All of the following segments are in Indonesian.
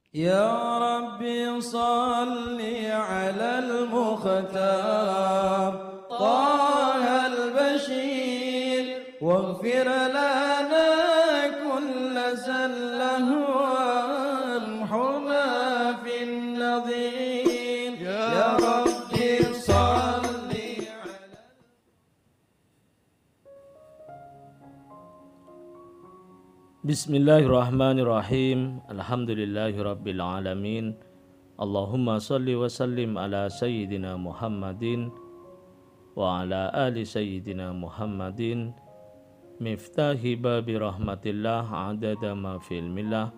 يا ربي صل على المختار طه البشير واغفر لنا كل زله وامحنا في النظير يا ربي صل على Bismillahirrahmanirrahim. Alhamdulillahirabbil alamin. Allahumma shalli wa sallim ala sayyidina Muhammadin wa ala ali sayyidina Muhammadin miftahi babi rahmatillah adada ma fil millah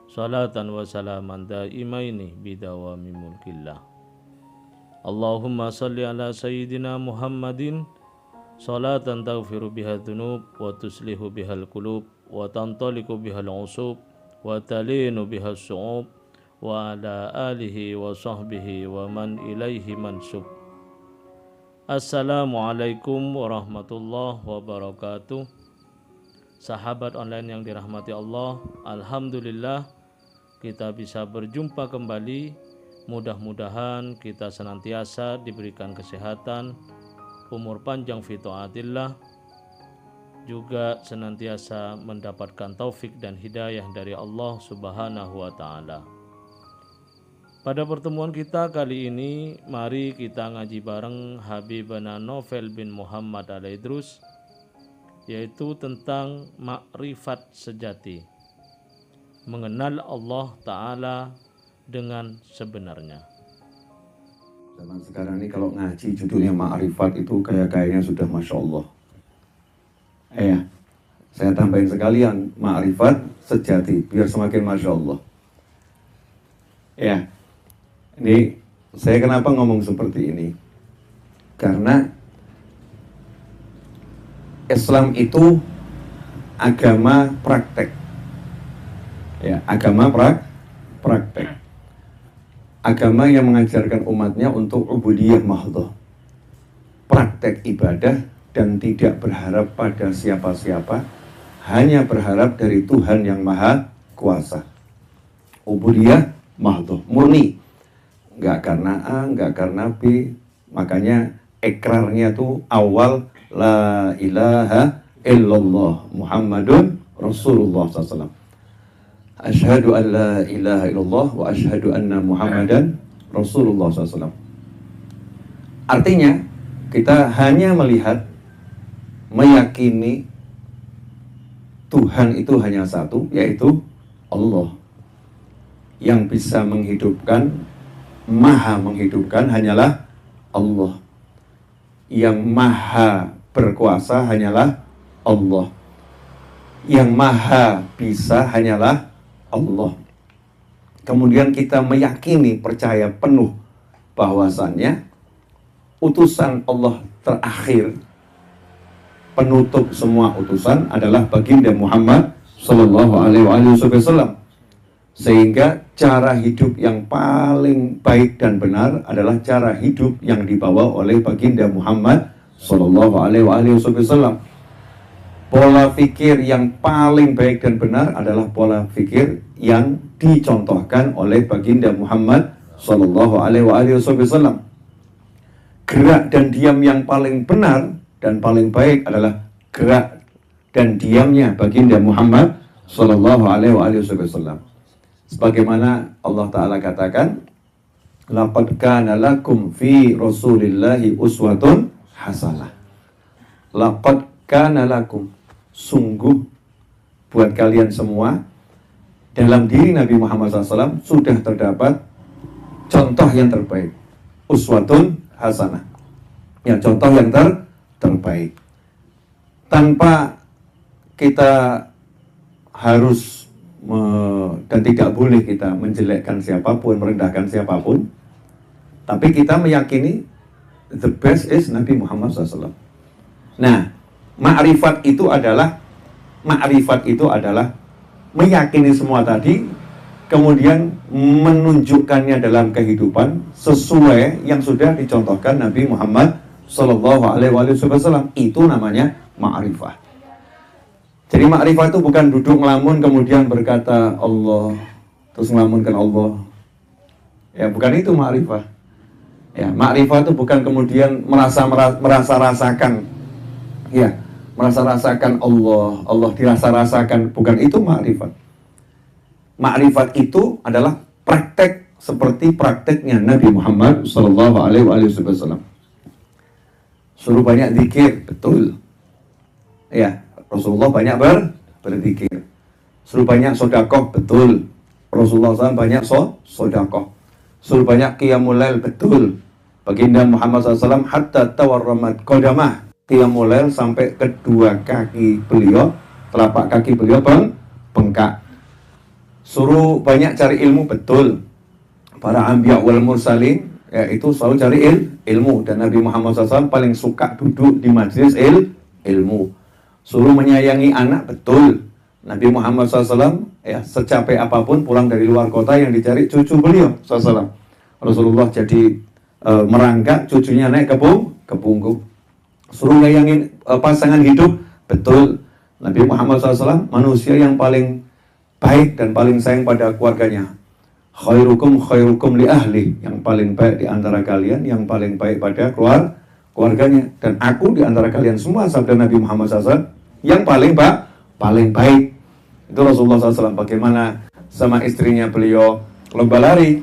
salatan wa salaman daimaini bidawami mulkillah. Allahumma shalli ala sayyidina Muhammadin salatan taghfiru biha dhunub wa tuslihu bihal qulub wa tantaliku bihal usub wa talinu bihal su'ub wa ala alihi wa sahbihi wa man ilaihi mansub. Assalamualaikum warahmatullahi wabarakatuh. Sahabat online yang dirahmati Allah, alhamdulillah kita bisa berjumpa kembali. Mudah-mudahan kita senantiasa diberikan kesehatan, umur panjang fi taatillah, juga senantiasa mendapatkan taufik dan hidayah dari Allah Subhanahu wa Ta'ala. Pada pertemuan kita kali ini, mari kita ngaji bareng Habibana Novel bin Muhammad Al-Idrus, yaitu tentang makrifat sejati, mengenal Allah Ta'ala dengan sebenarnya. Zaman sekarang ini kalau ngaji judulnya ma'rifat itu kayaknya sudah Masya Allah. Saya tambahin sekalian ma'rifat sejati biar semakin Masya Allah. Ini saya kenapa ngomong seperti ini? Karena Islam itu agama praktek. Agama praktek. Agama yang mengajarkan umatnya untuk ubudiyah mahdhah. Praktek ibadah dan tidak berharap pada siapa-siapa, hanya berharap dari Tuhan yang Maha Kuasa. Ubudiyah mahdhah, murni, nggak karena A, nggak karena B. Makanya ikrarnya tuh awal la ilaha illallah Muhammadun Rasulullah SAW. Asyhadu an la ilaha illallah wa asyhadu anna Muhammadan Rasulullah SAW. Artinya kita hanya melihat, meyakini Tuhan itu hanya satu, yaitu Allah. Yang bisa menghidupkan, maha menghidupkan hanyalah Allah. Yang maha berkuasa hanyalah Allah. Yang maha bisa hanyalah Allah. Kemudian kita meyakini, percaya penuh bahwasannya utusan Allah terakhir, penutup semua utusan adalah baginda Muhammad Sallallahu Alaihi Wasallam. Sehingga cara hidup yang paling baik dan benar adalah cara hidup yang dibawa oleh baginda Muhammad Sallallahu Alaihi Wasallam. Pola pikir yang paling baik dan benar adalah pola pikir yang dicontohkan oleh baginda Muhammad Sallallahu Alaihi Wasallam. Gerak dan diam yang paling benar dan paling baik adalah gerak dan diamnya baginda Muhammad Sallallahu Alaihi Wasallam. Sebagaimana Allah Ta'ala katakan, laqad kana lakum fi Rasulillahi uswatun hasanah. Laqad kana lakum, sungguh buat kalian semua dalam diri Nabi Muhammad SAW sudah terdapat contoh yang terbaik, uswatun hasanah, yang contoh yang terbaik. Tanpa kita harus dan tidak boleh kita menjelekkan siapapun, merendahkan siapapun, tapi kita meyakini the best is Nabi Muhammad SAW. Nah, ma'rifat itu adalah meyakini semua tadi, kemudian menunjukkannya dalam kehidupan sesuai yang sudah dicontohkan Nabi Muhammad Sallallahu Alaihi Wasallam. Itu namanya ma'rifah. Jadi ma'rifah itu bukan duduk ngelamun kemudian berkata Allah terus ngelamunkan Allah. Ya, bukan itu ma'rifah. Ya, ma'rifah itu bukan kemudian merasa rasakan. Ya, merasa rasakan Allah dirasa-rasakan, bukan itu ma'rifat. Ma'rifat itu adalah praktek seperti prakteknya Nabi Muhammad sallallahu alaihi wasallam. Suruh banyak zikir, betul. Ya, Rasulullah banyak berzikir. Suruh banyak sedekah, betul. Rasulullah SAW banyak sedekah. Suruh banyak qiyamul lail, betul. Baginda Muhammad SAW hatta tawarramat qadamah, qiyamul lail sampai kedua kaki beliau, telapak kaki beliau bengkak. Suruh banyak cari ilmu, betul. Para anbiya wal mursalin, ya, itu selalu cari ilmu. Dan Nabi Muhammad SAW paling suka duduk di majelis ilmu. Suruh menyayangi anak, betul. Nabi Muhammad SAW, ya, secapek apapun pulang dari luar kota yang dicari cucu beliau SAW. Rasulullah jadi merangkak, cucunya naik ke punggung. Suruh nyayangin pasangan hidup, betul. Nabi Muhammad SAW manusia yang paling baik dan paling sayang pada keluarganya. Khairukum li ahli, yang paling baik di antara kalian, yang paling baik pada keluarganya. Dan aku di antara kalian semua, sabda Nabi Muhammad SAW, yang paling baik. Itu Rasulullah SAW. Bagaimana sama istrinya beliau lomba lari,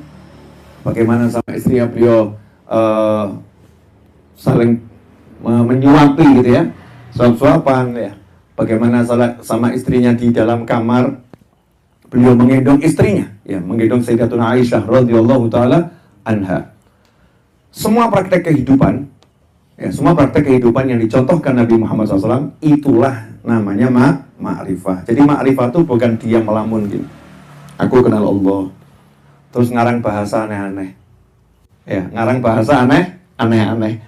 bagaimana sama istrinya beliau saling menyuapi gitu ya, suap-suapan ya. Bagaimana sama istrinya di dalam kamar beliau menggendong istrinya, ya, menggendong Sayyidatuna Aisyah radhiyallahu taala anha. Semua praktek kehidupan, ya, semua praktek kehidupan yang dicontohkan Nabi Muhammad SAW, itulah namanya ma'rifah. Jadi ma'rifah itu bukan dia melamun gitu. Aku kenal Allah, terus ngarang bahasa aneh-aneh. Ya, ngarang bahasa aneh-aneh.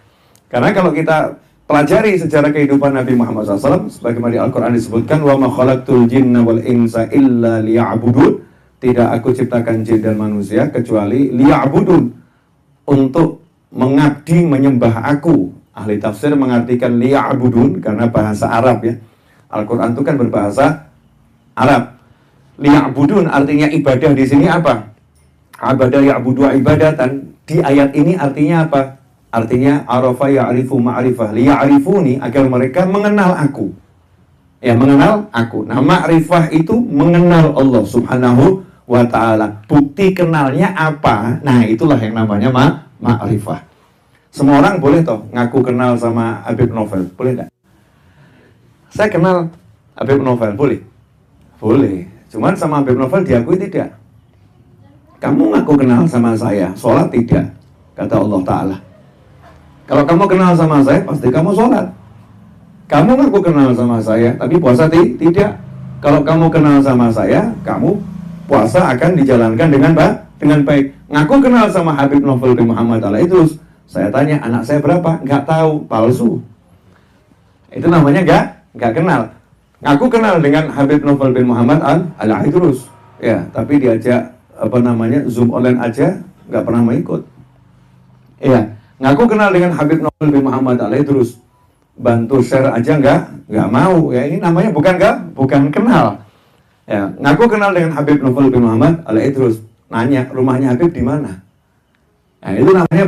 Karena kalau kita pelajari sejarah kehidupan Nabi Muhammad SAW, sebagaimana di Al-Quran disebutkan, wa ma khalaqtul jinna wal insa illa liya'budun. Tidak aku ciptakan jin dan manusia kecuali liya'budun, untuk mengabdi, menyembah aku. Ahli tafsir mengartikan liya'budun karena bahasa Arab, ya. Al-Quran itu kan berbahasa Arab. Liya'budun artinya ibadah di sini apa? Abadah ya'budu ibadatan. Di ayat ini artinya apa? Artinya arafa ya'rifu ma'rifah liya'rifuni, agar mereka mengenal aku. Ya, mengenal aku. Nah, ma'rifah itu mengenal Allah Subhanahu wa ta'ala. Bukti kenalnya apa? Nah, itulah yang namanya ma'rifah. Semua orang boleh toh ngaku kenal sama Habib Novel, boleh enggak? Saya kenal Habib Novel, boleh? Boleh. Cuman sama Habib Novel diakui tidak. Kamu ngaku kenal sama saya, sholat tidak, kata Allah Ta'ala. Kalau kamu kenal sama saya, pasti kamu sholat. Kamu ngaku kenal sama saya, tapi puasa tidak. Kalau kamu kenal sama saya, kamu puasa akan dijalankan dengan baik. Ngaku kenal sama Habib Novel bin Muhammad Al-Idrus, saya tanya, anak saya berapa? Nggak tahu, palsu. Itu namanya nggak kenal. Ngaku kenal dengan Habib Novel bin Muhammad Al-Idrus, ya, tapi diajak Zoom online aja, nggak pernah mau ikut. Iya. Ngaku kenal dengan Habib Novel bin Muhammad Al-Idrus, bantu share aja nggak mau. Ya, ini namanya bukan kenal. Ya, ngaku kenal dengan Habib Novel bin Muhammad Al-Idrus, nanya rumahnya Habib di mana. Nah, itu namanya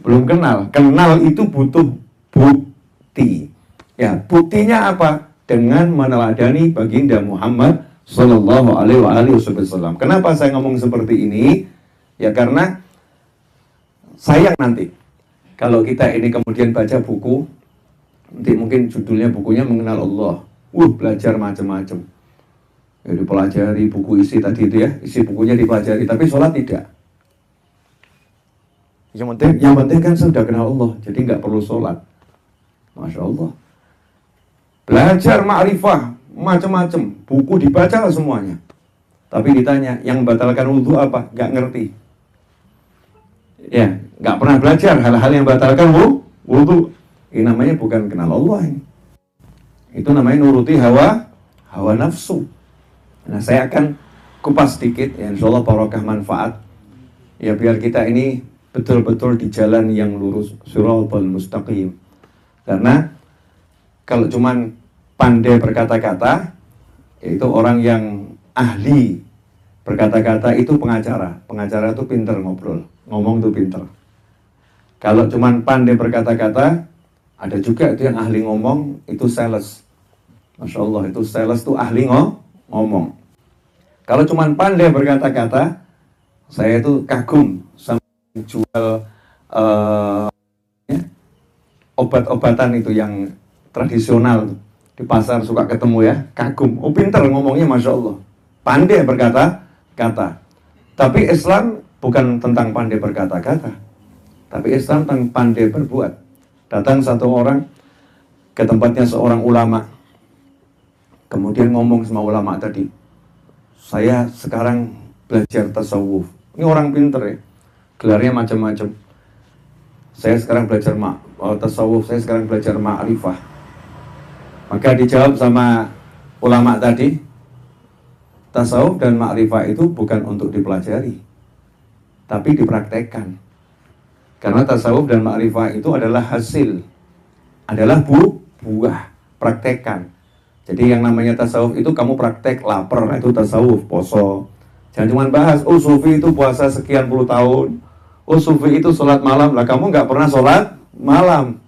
belum kenal. Kenal itu butuh bukti. Ya, buktinya apa? Dengan meneladani baginda Muhammad Sallallahu Alaihi Wasallam. Kenapa saya ngomong seperti ini? Ya, karena sayang nanti kalau kita ini kemudian baca buku, nanti mungkin judulnya bukunya mengenal Allah, belajar macam-macam, ya, dipelajari buku isi tadi itu, ya, isi bukunya dipelajari, tapi sholat tidak. Yang penting kan sudah kenal Allah, jadi nggak perlu sholat. Masya Allah. Belajar ma'rifah macam-macam, buku dibaca semuanya, tapi ditanya yang membatalkan wudhu apa? Nggak ngerti. Ya, nggak pernah belajar hal-hal yang membatalkan wudhu. Ini namanya bukan kenal Allah ini. Itu namanya nuruti hawa nafsu. Nah, saya akan kupas sedikit, ya, insya Allah barokah manfaat. Ya, biar kita ini betul-betul di jalan yang lurus, shiratal mustaqim. Karena kalau cuman pandai berkata-kata, itu orang yang ahli Berkata-kata itu pengacara. Pengacara itu pinter ngobrol. Ngomong itu pinter. Kalau cuman pandai berkata-kata, ada juga itu yang ahli ngomong, itu sales. Masya Allah, itu sales itu ahli ngomong. Kalau cuman pandai berkata-kata, saya itu kagum sama jual obat-obatan itu yang tradisional di pasar suka ketemu ya, kagum. Oh pinter ngomongnya Masya Allah. Pandai berkata-kata. Tapi Islam bukan tentang pandai berkata-kata. Tapi Islam tentang pandai berbuat. Datang satu orang ke tempatnya seorang ulama. Kemudian ngomong sama ulama tadi, saya sekarang belajar tasawuf. Ini orang pinter ya, gelarnya macam-macam. Saya sekarang belajar tasawuf, saya sekarang belajar ma'rifah. Maka dijawab sama ulama tadi, tasawuf dan ma'rifah itu bukan untuk dipelajari, tapi dipraktekkan. Karena tasawuf dan ma'rifah itu adalah hasil, adalah buah, praktekkan. Jadi yang namanya tasawuf itu kamu praktek lapar, itu tasawuf, poso. Jangan cuma bahas, oh sufi itu puasa sekian puluh tahun, oh sufi itu sholat malam, lah kamu nggak pernah sholat malam.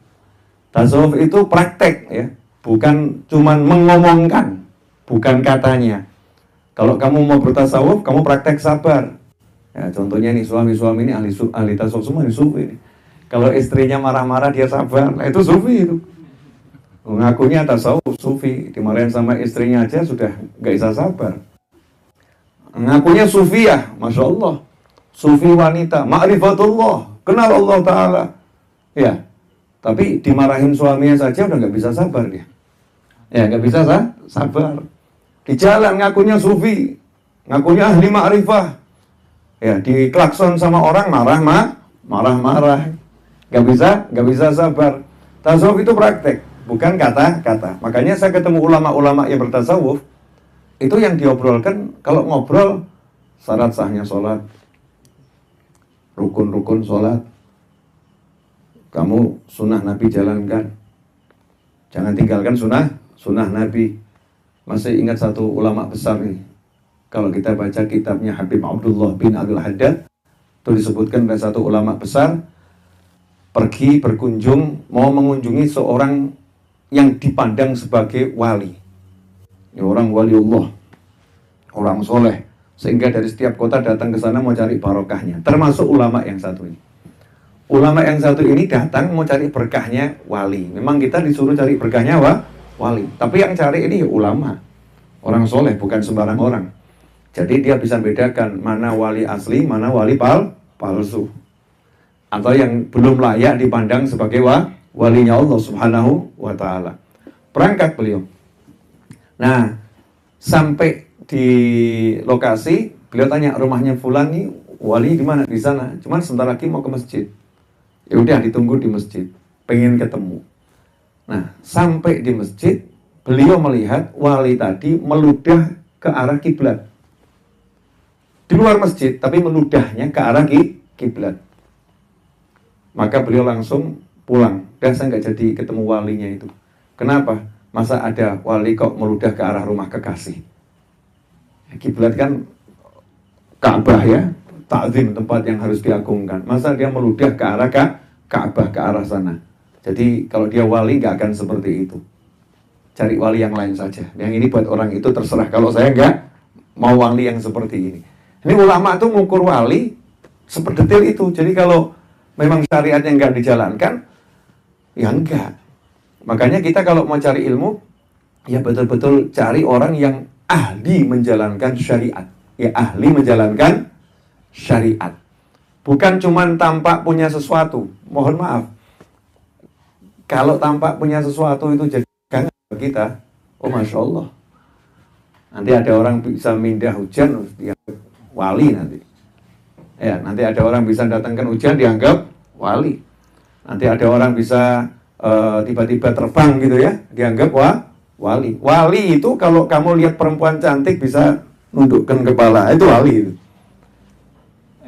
Tasawuf itu praktek ya, bukan cuma mengomongkan, bukan katanya. Kalau kamu mau bertasawuf, kamu praktek sabar. Ya, contohnya nih suami-suami ini ahli tasawuf semua, ini sufi. Kalau istrinya marah-marah dia sabar, nah itu sufi itu. Mengakunya tasawuf sufi, dimarahin sama istrinya aja sudah nggak bisa sabar. Mengakunya sufiah, Masya Allah. Sufi wanita, ma'rifatullah, kenal Allah Ta'ala. Ya, tapi dimarahin suaminya saja udah nggak bisa sabar dia. Ya, nggak bisa sabar. Di jalan ngakunya sufi, ngakunya ahli ma'rifah. Ya, di klakson sama orang marah-marah. Nggak bisa sabar. Tasawuf itu praktek, bukan kata-kata. Makanya saya ketemu ulama-ulama yang bertasawuf, itu yang diobrolkan, kalau ngobrol, syarat sahnya sholat, rukun-rukun sholat, kamu sunnah Nabi jalankan, jangan tinggalkan sunnah Nabi. Masih ingat satu ulama besar nih, kalau kita baca kitabnya Habib Abdullah bin Abdul Haddad, itu disebutkan ada satu ulama besar, pergi berkunjung, mau mengunjungi seorang yang dipandang sebagai wali. Ini orang waliullah, orang soleh, sehingga dari setiap kota datang ke sana mau cari barokahnya. Termasuk ulama yang satu ini. Ulama yang satu ini datang mau cari berkahnya wali. Memang kita disuruh cari berkahnya wali. Tapi yang cari ini ulama, orang soleh, bukan sembarang orang. Jadi dia bisa bedakan mana wali asli, mana wali palsu. Atau yang belum layak dipandang sebagai walinya Allah Subhanahu wa Ta'ala. Berangkat beliau. Nah, sampai di lokasi, beliau tanya, rumahnya fulan nih, wali di mana? Di sana. Cuman sebentar lagi mau ke masjid. Ya udah, ditunggu di masjid. Pengen ketemu. Nah, sampai di masjid, beliau melihat wali tadi meludah ke arah kiblat. Di luar masjid, tapi meludahnya ke arah kiblat. Maka beliau langsung pulang. Dan saya nggak jadi ketemu walinya itu. Kenapa? Masa ada wali kok meludah ke arah rumah kekasih? Kiblat kan Ka'bah ya, ta'zim, tempat yang harus diagungkan. Masa dia meludah ke arah Ka'bah, ke arah sana? Jadi kalau dia wali nggak akan seperti itu. Cari wali yang lain saja. Yang ini buat orang itu terserah. Kalau saya nggak mau wali yang seperti ini. Ini ulama tuh mengukur wali seperdetail itu. Jadi kalau memang syariatnya nggak dijalankan, ya enggak. Makanya kita kalau mau cari ilmu, ya betul-betul cari orang yang ahli menjalankan syariat. Ya ahli menjalankan syariat. Bukan cuman tampak punya sesuatu. Mohon maaf. Kalau tampak punya sesuatu itu jadi bagi kita, oh Masya Allah. Nanti ada orang bisa mindah hujan, dia wali nanti. Ya, nanti ada orang bisa datangkan hujan dianggap wali. Nanti ada orang bisa tiba-tiba terbang gitu ya, dianggap wali. Wali itu kalau kamu lihat perempuan cantik bisa nundukkan kepala, itu wali itu.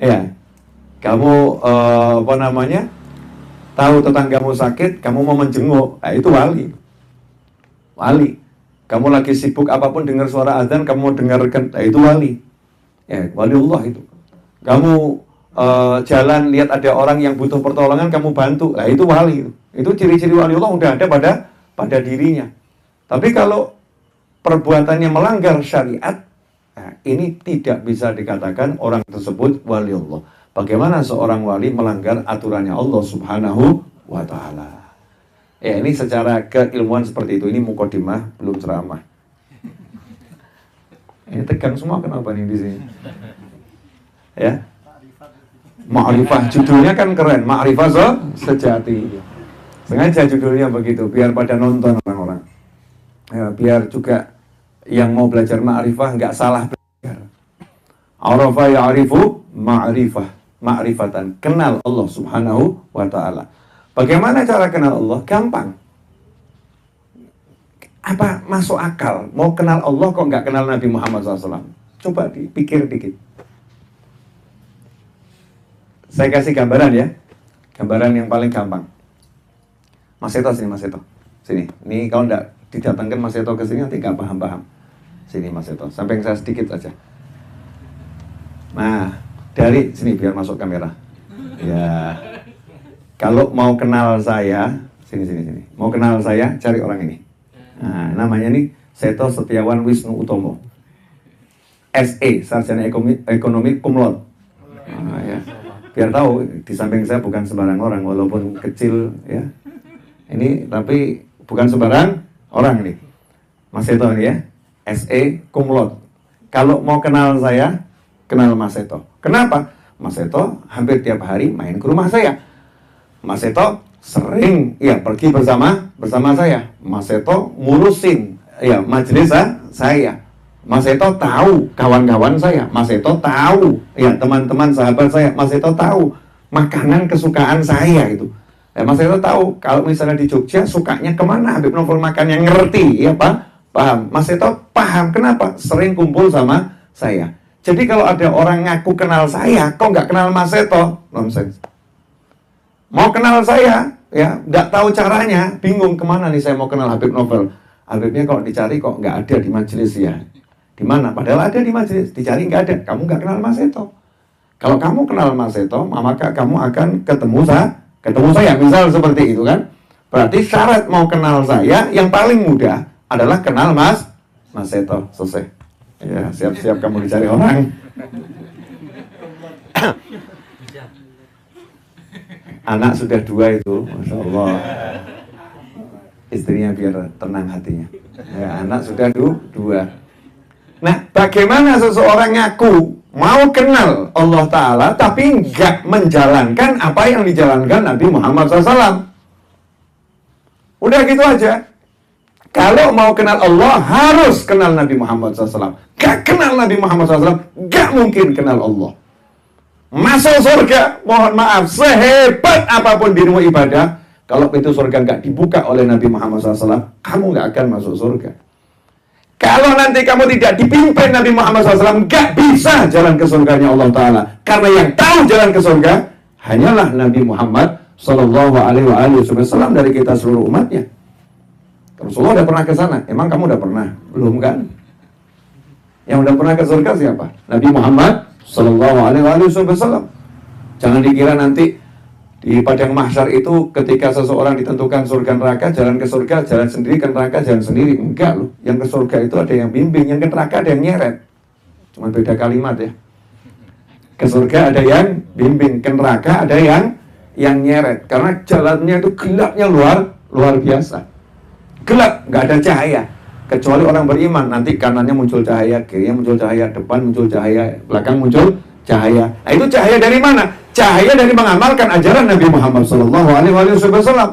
Ya, kamu tahu tetanggamu sakit, kamu mau menjenguk, nah, itu wali. Wali. Kamu lagi sibuk apapun dengar suara azan, kamu mau dengarkan, nah, itu wali. Ya, waliullah itu. Kamu jalan lihat ada orang yang butuh pertolongan, kamu bantu. Nah, itu wali. Itu ciri-ciri waliullah udah ada pada dirinya. Tapi kalau perbuatannya melanggar syariat, nah, ini tidak bisa dikatakan orang tersebut waliullah. Bagaimana seorang wali melanggar aturannya Allah Subhanahu wa Ta'ala? Ya, ini secara keilmuan seperti itu. Ini mukadimah, belum ceramah. Ini tegang semua, kenapa nih di sini? Ya, Ma'rifah, judulnya kan keren, Ma'rifah sejati. Sengaja judulnya begitu, biar pada nonton orang-orang. Ya, biar juga yang mau belajar ma'rifah nggak salah belajar. Arafa ya'rifu ma'rifatan. Kenal Allah Subhanahu wa Ta'ala. Bagaimana cara kenal Allah? Gampang. Apa masuk akal? Mau kenal Allah kok nggak kenal Nabi Muhammad SAW? Coba dipikir dikit. Saya kasih gambaran ya. Gambaran yang paling gampang. Mas Seto sini, Mas Seto. Sini. Ini kalau nggak didatangkan Mas Seto ke sini nanti nggak paham-paham. Sini Mas Seto. Samping saya sedikit aja. Nah, dari sini biar masuk kamera. Ya. Kalau mau kenal saya, sini. Mau kenal saya, cari orang ini. Nah, namanya nih Seto Setiawan Wisnu Utomo. SE, Sarjana Ekonomi Cum Laude. Nah, ya. Biar tahu di samping saya bukan sembarang orang, walaupun kecil ya. Ini tapi bukan sembarang orang nih. Mas Seto ini ya, SE Cum Laude. Kalau mau kenal saya, kenal Mas Seto. Kenapa? Mas Seto hampir tiap hari main ke rumah saya. Mas Seto sering ya pergi bersama saya. Mas Seto ngurusin ya majelis saya. Mas Seto tahu kawan-kawan saya. Mas Seto tahu ya teman-teman sahabat saya. Mas Seto tahu makanan kesukaan saya itu. Ya, Mas Seto tahu kalau misalnya di Jogja sukanya kemana Habib Novel makan, yang ngerti ya Pak. Paham. Mas Seto paham kenapa sering kumpul sama saya. Jadi kalau ada orang ngaku kenal saya, kok nggak kenal Mas Seto? Nonsense. Mau kenal saya, ya nggak tahu caranya, bingung kemana nih saya mau kenal Habib Novel. Habibnya kalau dicari kok nggak ada di majelis ya. Di mana? Padahal ada di majelis, dicari nggak ada. Kamu nggak kenal Mas Seto. Kalau kamu kenal Mas Seto, maka kamu akan ketemu saya, misal seperti itu kan. Berarti syarat mau kenal saya yang paling mudah adalah kenal Mas Seto. Selesai. Ya, siap-siap kamu dicari orang. Anak sudah 2 itu, Masya Allah. Istrinya biar tenang hatinya. Ya, anak sudah 2. Nah, bagaimana seseorang ngaku mau kenal Allah Ta'ala tapi nggak menjalankan apa yang dijalankan Nabi Muhammad SAW? Udah gitu aja. Kalau mau kenal Allah harus kenal Nabi Muhammad SAW. Gak kenal Nabi Muhammad SAW, gak mungkin kenal Allah. Masuk surga, mohon maaf, sehebat apapun dirimu ibadah, kalau pintu surga nggak dibuka oleh Nabi Muhammad SAW, kamu nggak akan masuk surga. Kalau nanti kamu tidak dipimpin Nabi Muhammad SAW, nggak bisa jalan ke surganya Allah Ta'ala. Karena yang tahu jalan ke surga hanyalah Nabi Muhammad SAW dari kita seluruh umatnya. Rasulullah udah pernah ke sana, emang kamu udah pernah? Belum kan? Yang udah pernah ke surga siapa? Nabi Muhammad SAW. Jangan dikira nanti di padang mahsyar itu ketika seseorang ditentukan surga neraka, jalan ke surga, jalan sendiri, ke neraka jalan sendiri. Enggak loh. Yang ke surga itu ada yang bimbing, yang ke neraka ada yang nyeret. Cuma beda kalimat ya. Ke surga ada yang bimbing, ke neraka ada yang nyeret. Karena jalannya itu gelapnya luar biasa. Gelap, nggak ada cahaya. Kecuali orang beriman, nanti kanannya muncul cahaya, kirinya muncul cahaya, depan muncul cahaya, belakang muncul cahaya. Nah itu cahaya dari mana? Cahaya dari mengamalkan ajaran Nabi Muhammad SAW.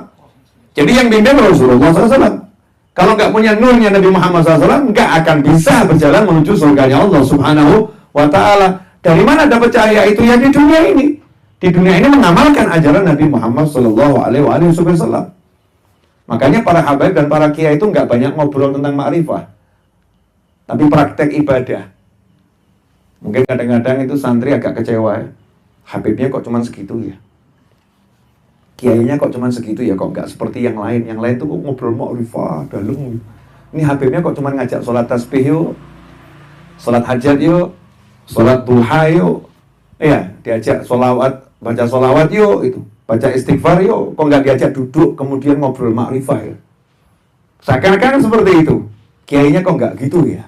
Jadi yang bimbing Rasulullah SAW. Kalau nggak punya nurnya Nabi Muhammad SAW, nggak akan bisa berjalan menuju surganya Allah Subhanahu wa Ta'ala. Dari mana dapat cahaya itu? Ya di dunia ini. Di dunia ini mengamalkan ajaran Nabi Muhammad SAW. Makanya para habaib dan para kiai itu nggak banyak ngobrol tentang ma'rifah, tapi praktek ibadah. Mungkin kadang-kadang itu santri agak kecewa ya. Habibnya kok cuman segitu ya, kiainya kok cuman segitu ya, kok nggak seperti yang lain. Yang lain tuh ngobrol ma'rifah dalam. Ini habibnya kok cuman ngajak sholat tasbih yuk, sholat hajat yuk, sholat duha yuk, ya diajak sholawat, baca sholawat yuk, itu baca istighfar yuk, kok nggak diajak duduk kemudian ngobrol makrifah ya? Seakan-akan seperti itu, kiainya kok nggak gitu ya?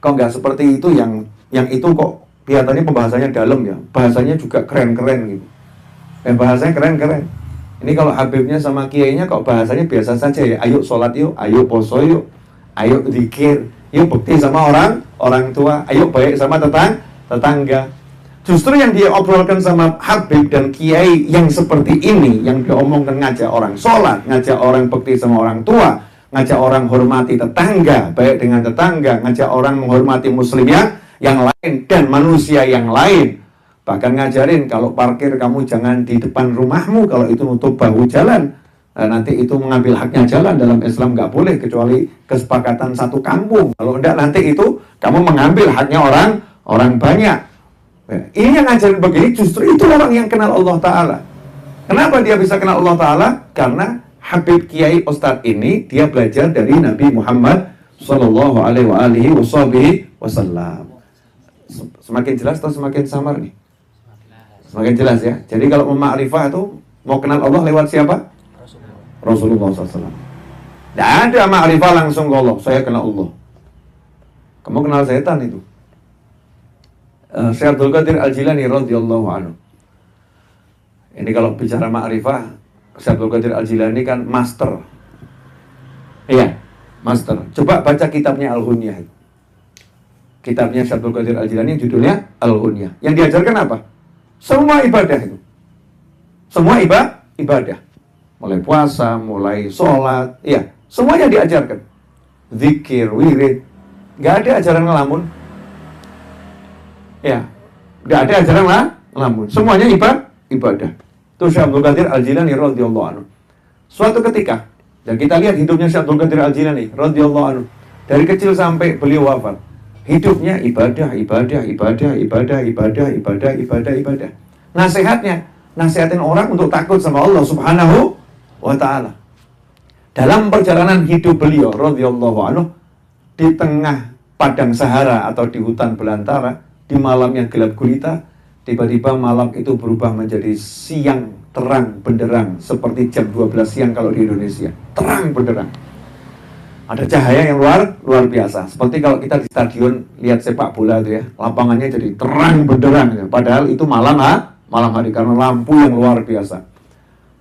Kok nggak seperti itu, yang itu kok kelihatannya pembahasannya dalam ya, bahasanya juga keren-keren gitu, bahasanya keren-keren. Ini kalau Habibnya sama kiainya kok bahasanya biasa saja ya, ayo sholat yuk, ayo poso yuk, ayo zikir, yuk bekti sama orang tua, ayo baik sama tetangga. Justru yang dia obrolkan sama Habib dan kiai yang seperti ini, yang dia omongkan, ngajak orang sholat, ngajak orang bekti sama orang tua, ngajak orang hormati tetangga, baik dengan tetangga, ngajak orang menghormati muslim yang lain dan manusia yang lain. Bahkan ngajarin kalau parkir kamu jangan di depan rumahmu, kalau itu nutup bahu jalan, nanti itu mengambil haknya jalan. Dalam Islam nggak boleh kecuali kesepakatan satu kampung. Kalau enggak nanti itu kamu mengambil haknya orang banyak. Ini yang ngajarin begini, justru itu orang yang kenal Allah Ta'ala. Kenapa dia bisa kenal Allah Ta'ala? Karena Habib Kiai Ustadz ini dia belajar dari Nabi Muhammad Sallallahu Alaihi Wasallam. Semakin jelas atau semakin samar nih? Semakin jelas ya. Jadi kalau mau ma'rifah itu mau kenal Allah lewat siapa? Rasulullah SAW. Tidak ada ma'rifah langsung ke Allah. Saya kenal Allah. Kamu kenal setan itu. Syekh Abdul Qadir Al-Jilani radhiyallahu anhu. Ini kalau bicara ma'rifah, Syekh Abdul Qadir Al-Jilani kan master. Iya, master. Coba baca kitabnya Al-Ghunyah. Kitabnya Syekh Abdul Qadir Al-Jilani judulnya Al-Ghunyah. Yang diajarkan apa? Semua ibadah itu. Semua ibadah. Mulai puasa, mulai sholat, ya, semuanya diajarkan. Zikir, wirid. Gak ada ajaran ngelamun. Ya, gak ada ajaran ngelamun. Semuanya ibadah. Itu Syekh Abdul Qadir Al-Jilani radhiyallahu anhu. Suatu ketika, dan kita lihat hidupnya Syekh Abdul Qadir Al-Jilani radhiyallahu anhu. Dari kecil sampai beliau wafat. Hidupnya ibadah. Nasihatin orang untuk takut sama Allah Subhanahu wa Ta'ala. Dalam perjalanan hidup beliau radhiyallahu anhu, di tengah padang Sahara atau di hutan belantara, di malam yang gelap gulita, tiba-tiba malam itu berubah menjadi siang terang benderang, seperti jam 12 siang kalau di Indonesia. Terang benderang. Ada cahaya yang luar biasa. Seperti kalau kita di stadion lihat sepak bola itu ya, lapangannya jadi terang benderang ya. Padahal itu malam hari karena lampu yang luar biasa.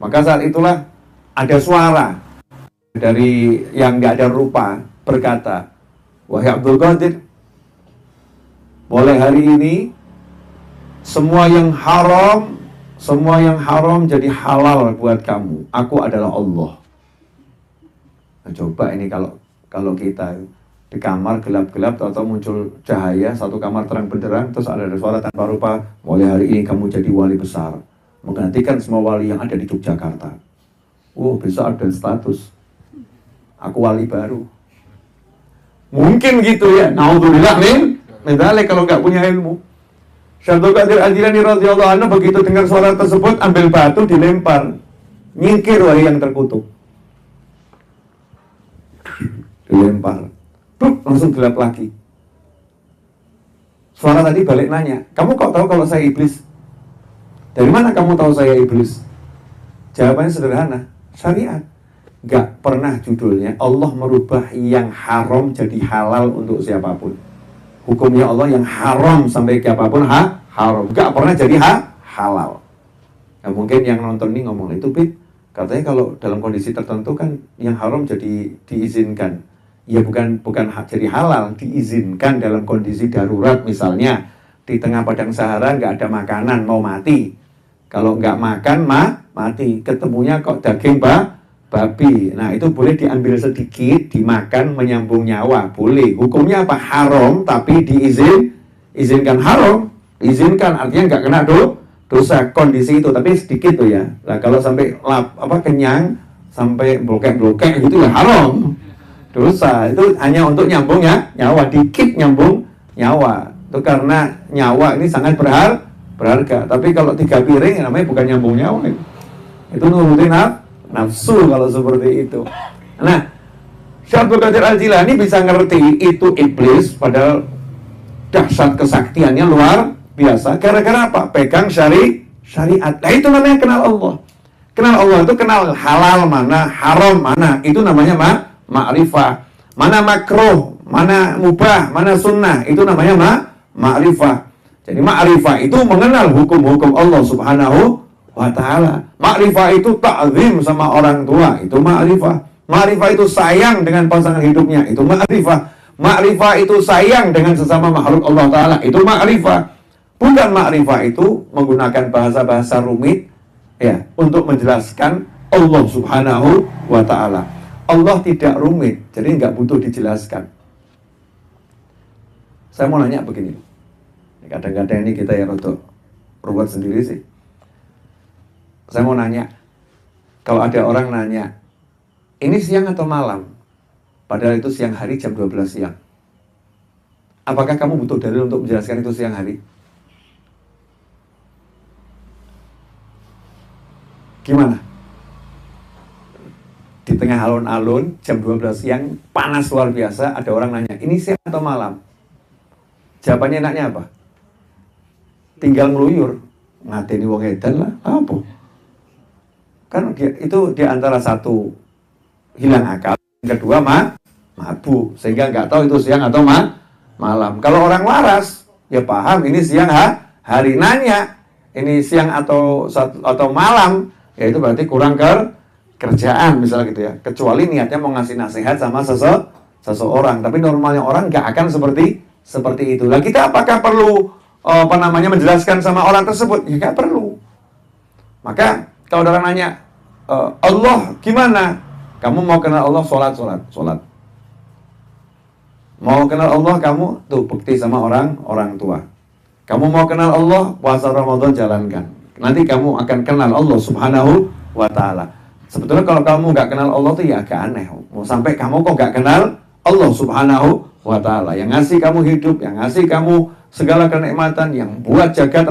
Maka saat itulah ada suara dari yang nggak ada rupa berkata, "Wahai Abdul Qadir, mulai hari ini semua yang haram jadi halal buat kamu. Aku adalah Allah." Nah, coba ini kalau kita di kamar gelap-gelap atau muncul cahaya, satu kamar terang benderang, terus ada suara tanpa rupa, mulai hari ini kamu jadi wali besar, menggantikan semua wali yang ada di Yogyakarta. Besok ada status, aku wali baru. Mungkin gitu ya. Naudzubillah min dzalik kalau nggak punya ilmu. Syekh Abdul Qadir Al-Jilani radhiyallahu anhu begitu dengar suara tersebut, ambil batu dilempar, nyingkir wahai yang terkutuk. Dilempar, langsung gelap lagi. Suara tadi balik nanya, "Kamu kok tahu kalau saya iblis?" "Dari mana kamu tahu saya iblis?" Jawabannya sederhana, syariat. Gak pernah judulnya Allah merubah yang haram jadi halal untuk siapapun. Hukumnya Allah yang haram sampai ke apapun haram. Gak pernah jadi halal. Nah, mungkin yang nonton ini ngomong, itu Pip, katanya kalau dalam kondisi tertentu kan yang haram jadi diizinkan. Ya bukan jadi halal, diizinkan dalam kondisi darurat. Misalnya di tengah padang Sahara nggak ada makanan, mau mati. Kalau nggak makan mati. Ketemunya kok daging babi. Nah itu boleh diambil sedikit, dimakan, menyambung nyawa, boleh. Hukumnya apa? Haram, tapi diizinkan. Haram, diizinkan artinya nggak kena dosa kondisi itu, tapi sedikit tuh ya. Nah kalau sampai kenyang, sampai blokek gitu ya haram. Dosa itu hanya untuk nyambung nyawa, dikit nyambung nyawa. Itu karena nyawa ini sangat berharga. Tapi kalau 3 piring namanya bukan nyambung nyawa. Itu nurutin nafsu kalau seperti itu. Nah, Syekh Abdul Qadir Al-Jilani bisa ngerti itu iblis, padahal dahsyat kesaktiannya luar biasa. Gara-gara apa? Pegang syariat. Nah itu namanya kenal Allah. Kenal Allah itu kenal halal mana, haram mana. Itu namanya ma'rifah. Mana makruh, mana mubah, mana sunnah. Itu namanya ma'rifah. Jadi ma'rifah itu mengenal hukum-hukum Allah subhanahu wa ta'ala. Ma'rifah itu ta'zim sama orang tua. Itu ma'rifah. Ma'rifah itu sayang dengan pasangan hidupnya. Itu ma'rifah. Ma'rifah itu sayang dengan sesama makhluk Allah ta'ala. Itu ma'rifah. Bukan ma'rifah itu menggunakan bahasa-bahasa rumit ya untuk menjelaskan Allah subhanahu wa ta'ala. Allah tidak rumit, jadi nggak butuh dijelaskan. Saya mau nanya begini. Kadang-kadang ini kita ya untuk ruwet sendiri sih. Saya mau nanya, kalau ada orang nanya, ini siang atau malam? Padahal itu siang hari jam 12 siang. Apakah kamu butuh dalil untuk menjelaskan itu siang hari? Gimana? Di tengah alun-alun, jam 12 siang, panas luar biasa, ada orang nanya, ini siang atau malam? Jawabannya enaknya apa? Tinggal ngeluyur, ngateni wong edan lah, apa? Kan itu di antara satu hilang akal, yang kedua mabuk, sehingga nggak tahu itu siang atau malam. Kalau orang waras, ya paham ini siang hari, nanya ini siang atau malam, ya itu berarti kurang kerjaan misalnya gitu ya. Kecuali niatnya mau ngasih nasihat sama seseorang, tapi normalnya orang nggak akan seperti itu. Lah kita apakah perlu menjelaskan sama orang tersebut? Ya nggak perlu. Maka kalau orang nanya Allah gimana? Kamu mau kenal Allah, sholat. Mau kenal Allah, kamu tuh bukti sama orang tua. Kamu mau kenal Allah, puasa Ramadan jalankan. Nanti kamu akan kenal Allah subhanahu wa ta'ala. Sebetulnya kalau kamu nggak kenal Allah tuh ya agak aneh. Mau sampai kamu kok nggak kenal Allah subhanahu wa ta'ala. Yang ngasih kamu hidup, yang ngasih kamu segala kenikmatan, yang buat jagat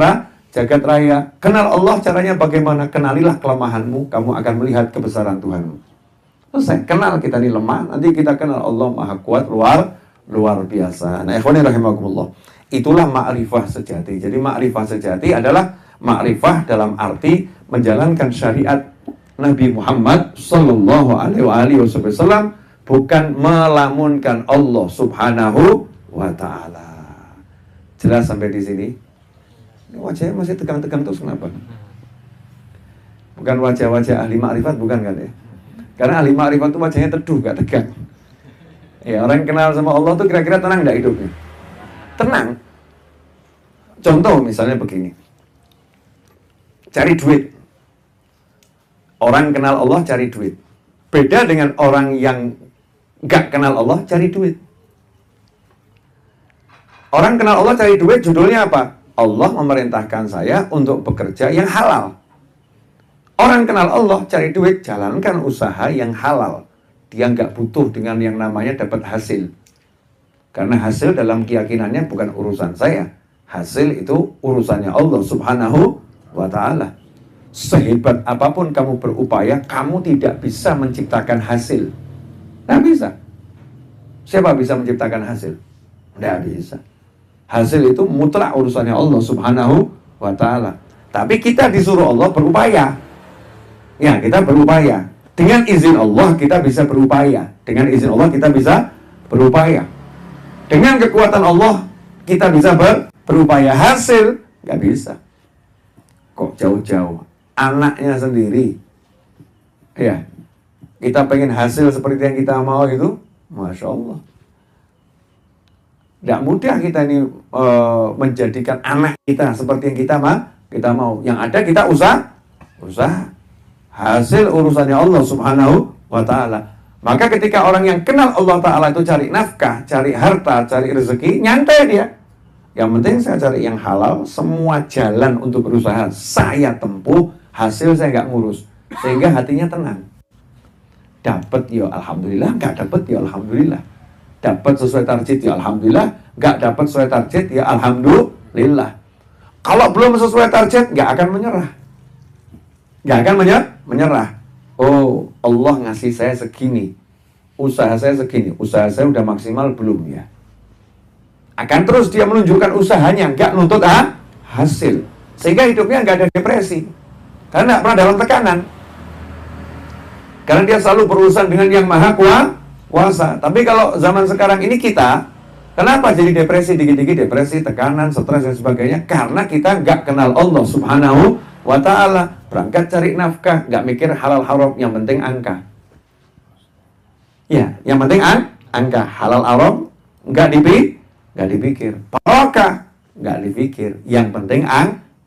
raya. Kenal Allah caranya bagaimana? Kenalilah kelemahanmu, kamu akan melihat kebesaran Tuhanmu. Selesai, kenal kita ini lemah, nanti kita kenal Allah maha kuat, luar biasa. Nah, ikhwani rahimakumullah. Itulah ma'rifah sejati. Jadi ma'rifah sejati adalah ma'rifah dalam arti menjalankan syariat Nabi Muhammad sallallahu alaihi wasallam, bukan melamunkan Allah subhanahu wa ta'ala. Jelas sampai di sini? Ini wajahnya masih tegang-tegang terus kenapa? Bukan wajah-wajah ahli ma'rifat, bukan kan ya? Karena ahli ma'rifat itu wajahnya teduh, gak tegang. Ya, orang yang kenal sama Allah tuh kira-kira tenang gak hidupnya? Tenang. Contoh misalnya begini. Cari duit. Orang kenal Allah cari duit. Beda dengan orang yang gak kenal Allah cari duit. Orang kenal Allah cari duit, judulnya apa? Allah memerintahkan saya untuk bekerja yang halal. Orang kenal Allah cari duit, jalankan usaha yang halal. Dia nggak butuh dengan yang namanya dapat hasil. Karena hasil dalam keyakinannya bukan urusan saya. Hasil itu urusannya Allah subhanahu wa ta'ala. Sehebat apapun kamu berupaya, kamu tidak bisa menciptakan hasil. Nggak bisa. Siapa bisa menciptakan hasil? Nggak bisa. Hasil itu mutlak urusannya Allah subhanahu wa ta'ala. Tapi kita disuruh Allah berupaya. Ya, kita berupaya. Dengan izin Allah kita bisa berupaya. Dengan izin Allah kita bisa berupaya. Dengan kekuatan Allah kita bisa berupaya. Hasil nggak bisa. Kok jauh-jauh? Anaknya sendiri. Ya, kita pengen hasil seperti yang kita mau itu, Masya Allah. Tidak mudah kita ini menjadikan anak kita seperti yang kita mau. Yang ada kita usaha. Hasil urusannya Allah subhanahu wa ta'ala. Maka ketika orang yang kenal Allah ta'ala itu cari nafkah, cari harta, cari rezeki, nyantai dia. Yang penting saya cari yang halal, semua jalan untuk berusaha saya tempuh, hasil saya nggak ngurus. Sehingga hatinya tenang. Dapat ya alhamdulillah, nggak dapat ya alhamdulillah. Dapat sesuai target ya alhamdulillah, nggak dapat sesuai target ya alhamdulillah. Kalau belum sesuai target nggak akan menyerah. Nggak akan menyerah. Oh, Allah ngasih saya segini, usaha saya segini, usaha saya udah maksimal belum ya? Akan terus dia menunjukkan usahanya, nggak nuntut hasil. Sehingga hidupnya nggak ada depresi. Karena nggak pernah dalam tekanan. Karena dia selalu berurusan dengan yang maha kuasa. Tapi kalau zaman sekarang ini kita, kenapa jadi depresi, dikit-dikit depresi, tekanan, stres dan sebagainya? Karena kita nggak kenal Allah Subhanahu wa ta'ala. Berangkat cari nafkah, nggak mikir halal haram, yang penting angka. Ya, yang penting angka. Halal haram nggak dipikir. Barokah nggak dipikir. Yang penting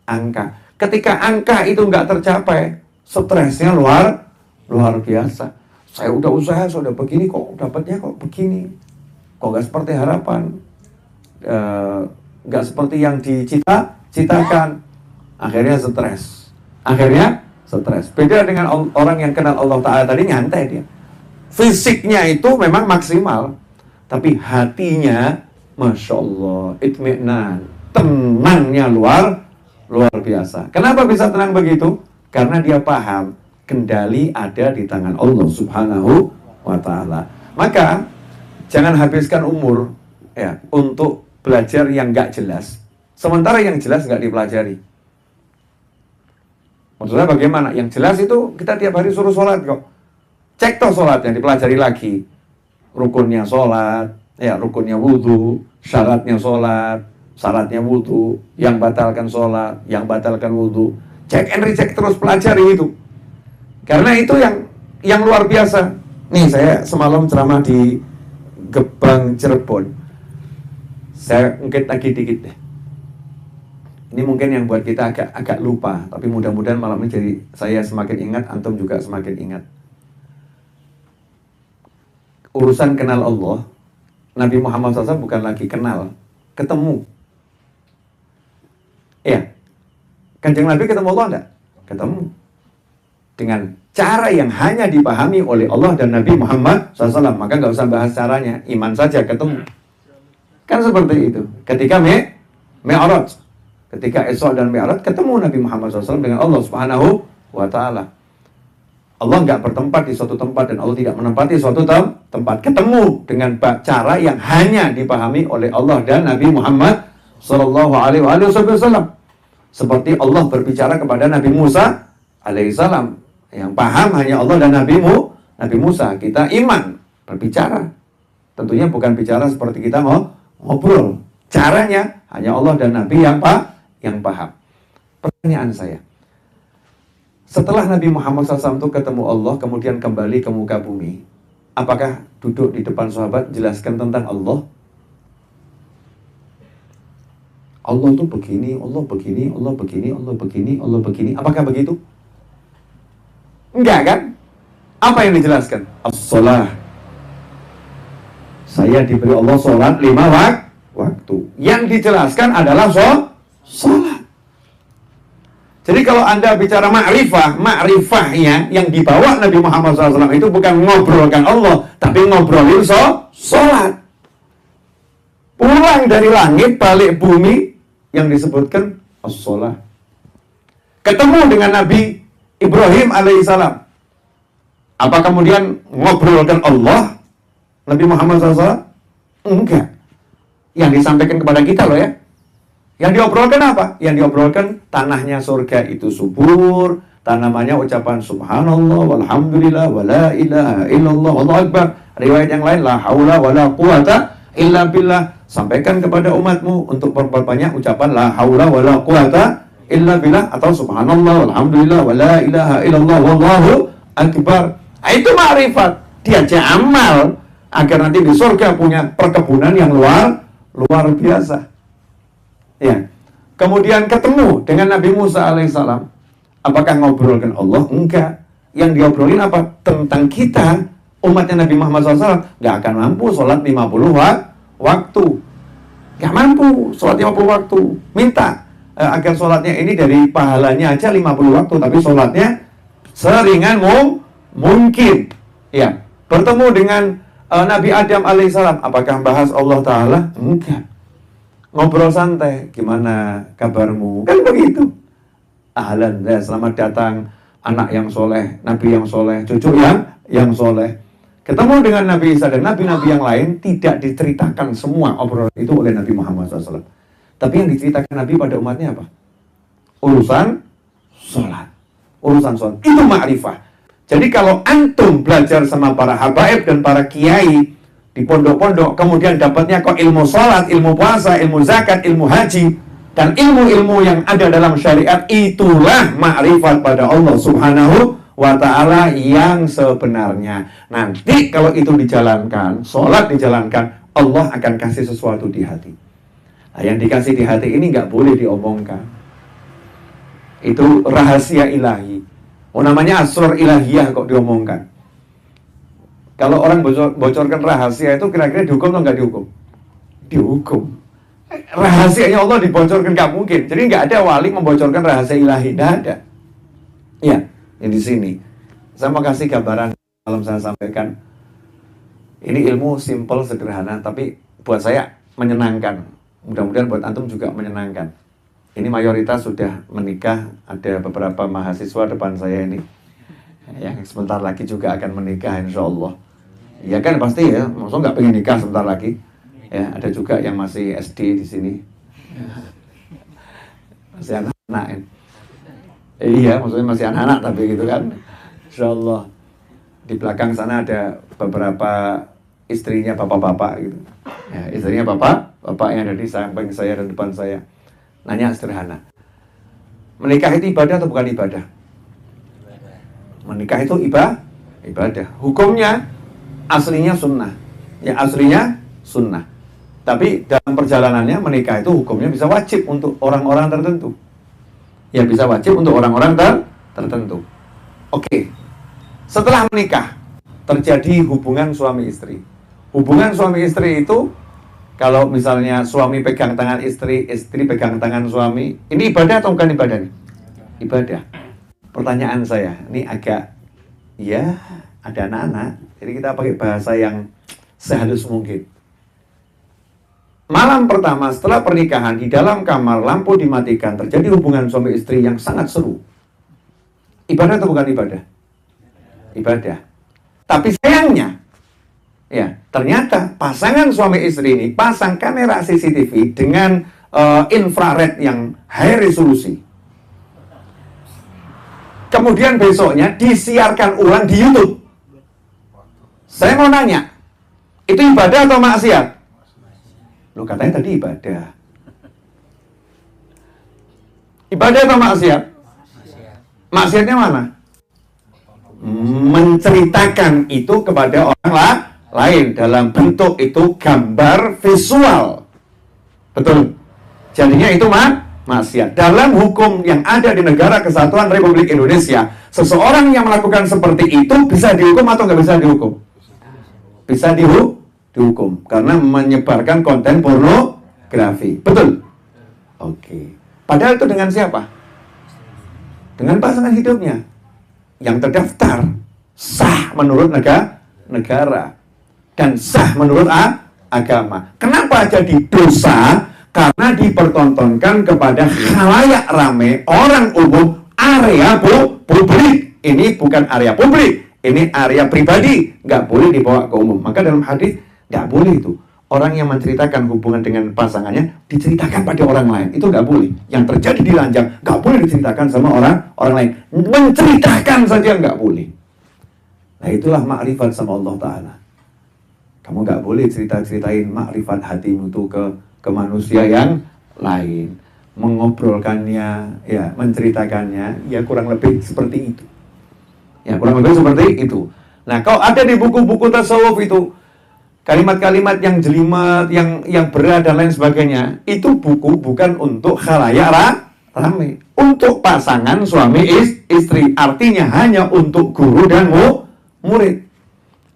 angka. Ketika angka itu nggak tercapai, stresnya luar biasa. Saya udah usaha, sudah begini kok dapatnya kok begini. Kok nggak seperti harapan, nggak seperti yang dicita-citakan. Akhirnya stres. Beda dengan orang yang kenal Allah Ta'ala tadi, nyantai dia. Fisiknya itu memang maksimal, tapi hatinya, Masya Allah, itmi'nan, tenangnya luar biasa. Kenapa bisa tenang begitu? Karena dia paham kendali ada di tangan Allah Subhanahu wa ta'ala. Maka jangan habiskan umur ya untuk belajar yang nggak jelas, sementara yang jelas nggak dipelajari. Maksudnya bagaimana? Yang jelas itu kita tiap hari suruh sholat kok. Cek toh sholatnya, dipelajari lagi. Rukunnya sholat, ya rukunnya wudhu, syaratnya sholat, syaratnya wudhu, yang batalkan sholat, yang batalkan wudhu. Cek and recheck terus, pelajari itu. Karena itu yang luar biasa. Nih saya semalam ceramah di Gebang Cirebon. Saya ungkit lagi dikit deh. Ini mungkin yang buat kita agak lupa, tapi mudah-mudahan malam ini jadi saya semakin ingat, antum juga semakin ingat. Urusan kenal Allah, Nabi Muhammad SAW bukan lagi kenal, ketemu. Ya, Kanjeng Nabi ketemu Allah enggak? Ketemu. Dengan cara yang hanya dipahami oleh Allah dan Nabi Muhammad SAW. Maka nggak usah bahas caranya, iman saja ketemu. Kan seperti itu. Ketika Mi'raj, ketika Isra dan Mi'raj, ketemu Nabi Muhammad SAW dengan Allah Subhanahu wa ta'ala. Allah nggak bertempat di suatu tempat dan Allah tidak menempati suatu tempat. Ketemu dengan cara yang hanya dipahami oleh Allah dan Nabi Muhammad SAW. Seperti Allah berbicara kepada Nabi Musa alaihissalam. Yang paham hanya Allah dan Nabi Musa. Kita iman, berbicara. Tentunya bukan bicara seperti kita ngobrol. Caranya hanya Allah dan Nabi yang paham. Pertanyaan saya, setelah Nabi Muhammad SAW itu ketemu Allah, kemudian kembali ke muka bumi, apakah duduk di depan sahabat jelaskan tentang Allah? Allah itu begini, Allah begini, Allah begini, Allah begini, Allah begini. Apakah begitu? Enggak kan? Apa yang dijelaskan? As-salah. Saya diberi Allah sholat 5 waktu. Yang dijelaskan adalah sholat. Jadi kalau Anda bicara ma'rifahnya yang dibawa Nabi Muhammad SAW itu bukan ngobrolkan Allah, tapi ngobrolin sholat. Pulang dari langit, balik bumi, yang disebutkan as-salah. Ketemu dengan Nabi Ibrahim alaihissalam. Apa kemudian ngobrolkan Allah Nabi Muhammad SAW? Enggak. Yang disampaikan kepada kita loh ya. Yang diobrolkan apa? Yang diobrolkan tanahnya surga itu subur, tanamannya ucapan subhanallah walhamdulillah wala ilaha illallah wallahu akbar. Riwayat yang lain la haula wala quwata illa billah. Sampaikan kepada umatmu untuk perbanyak ucapan la haula wala quwata illa billah atau subhanallah walhamdulillah wala ilaha illallah wallahu akbar. Itu ma'rifat. Diajak amal agar nanti di surga punya perkebunan yang luar biasa. Ya. Kemudian ketemu dengan Nabi Musa alaihissalam. Apakah ngobrolkan Allah? Enggak. Yang diobrolin apa? Tentang kita, umatnya Nabi Muhammad SAW. Nggak akan mampu sholat 50 waktu. Nggak mampu sholat 50 waktu. Minta agar sholatnya ini dari pahalanya aja 50 waktu. Tapi sholatnya seringan mungkin. Ya. Bertemu dengan Nabi Adam alaihissalam. Apakah bahas Allah Ta'ala? Enggak. Ngobrol santai, gimana kabarmu? Kan begitu. Ahlan, ya, selamat datang anak yang soleh, nabi yang soleh, cucu yang soleh. Ketemu dengan Nabi Isa dan nabi-nabi yang lain, tidak diceritakan semua obrolan itu oleh Nabi Muhammad SAW. Tapi yang diceritakan Nabi pada umatnya apa? Urusan sholat. Urusan sholat. Itu ma'rifah. Jadi kalau antum belajar sama para habaib dan para kiai di pondok-pondok, kemudian dapatnya kok ilmu sholat, ilmu puasa, ilmu zakat, ilmu haji, dan ilmu-ilmu yang ada dalam syariat, itulah ma'rifat pada Allah Subhanahu wa ta'ala yang sebenarnya. Nanti kalau itu dijalankan, sholat dijalankan, Allah akan kasih sesuatu di hati. Nah, yang dikasih di hati ini nggak boleh diomongkan. Itu rahasia ilahi. Oh, namanya asrar ilahiyah kok diomongkan. Kalau orang bocorkan rahasia itu kira-kira dihukum atau nggak dihukum? Dihukum. Rahasianya Allah dibocorkan nggak mungkin. Jadi nggak ada wali membocorkan rahasia ilahi, nggak ada. Ya, yang di sini. Saya mau kasih gambaran malam saya sampaikan. Ini ilmu simple, sederhana, tapi buat saya menyenangkan. Mudah-mudahan buat antum juga menyenangkan. Ini mayoritas sudah menikah, ada beberapa mahasiswa depan saya ini yang sebentar lagi juga akan menikah insya Allah. Ya kan pasti ya, maksudnya nggak pengen nikah sebentar lagi. Ya, ada juga yang masih SD di sini, masih anak-anak ya. Iya, maksudnya masih anak-anak tapi gitu kan. Insya Allah di belakang sana ada beberapa istrinya bapak-bapak gitu. Ya, istrinya bapak yang ada di samping saya dan depan saya. Nanya sederhana, menikah itu ibadah atau bukan ibadah? Menikah itu ibadah. Hukumnya aslinya sunnah. Ya aslinya sunnah. Tapi dalam perjalanannya menikah itu hukumnya bisa wajib untuk orang-orang tertentu. Ya bisa wajib untuk orang-orang tertentu. Oke. Setelah menikah terjadi hubungan suami istri. Hubungan suami istri itu kalau misalnya suami pegang tangan istri, istri pegang tangan suami, ini ibadah atau bukan ibadah nih? Ibadah. Pertanyaan saya, ini agak, ya ada anak-anak, jadi kita pakai bahasa yang sehalus mungkin. Malam pertama setelah pernikahan, di dalam kamar, lampu dimatikan, terjadi hubungan suami istri yang sangat seru. Ibadah atau bukan ibadah? Ibadah. Tapi sayangnya, ya, ternyata pasangan suami istri ini pasang kamera CCTV dengan infrared yang high resolusi. Kemudian besoknya disiarkan ulang di YouTube. Saya mau nanya, itu ibadah atau maksiat? Loh, katanya tadi ibadah. Ibadah atau maksiat? Maksiatnya mana? Menceritakan itu kepada orang lain dalam bentuk itu gambar visual. Betul. Jadinya itu maksiat. Dalam hukum yang ada di Negara Kesatuan Republik Indonesia, seseorang yang melakukan seperti itu bisa dihukum atau nggak bisa dihukum? Bisa dihukum karena menyebarkan konten pornografi. Betul. Oke. Padahal itu dengan siapa? Dengan pasangan hidupnya yang terdaftar, sah menurut negara. Dan sah menurut agama. Kenapa jadi dosa? Karena dipertontonkan kepada khalayak ramai, orang umum, area publik. Ini bukan area publik, ini area pribadi, nggak boleh dibawa ke umum. Maka dalam hadis nggak boleh itu. Orang yang menceritakan hubungan dengan pasangannya diceritakan pada orang lain, itu nggak boleh. Yang terjadi di ranjang nggak boleh diceritakan sama orang lain. Menceritakan saja nggak boleh. Nah itulah ma'rifat sama Allah Ta'ala. Kamu nggak boleh cerita-ceritain makrifat hatimu itu ke manusia yang lain. Mengobrolkannya, ya, menceritakannya, ya kurang lebih seperti itu. Ya, kurang lebih seperti itu. Nah, kalau ada di buku-buku tasawuf itu, kalimat-kalimat yang jelimet, yang berat dan lain sebagainya, itu buku bukan untuk khalayak ramai. Untuk pasangan suami istri. Artinya hanya untuk guru dan murid.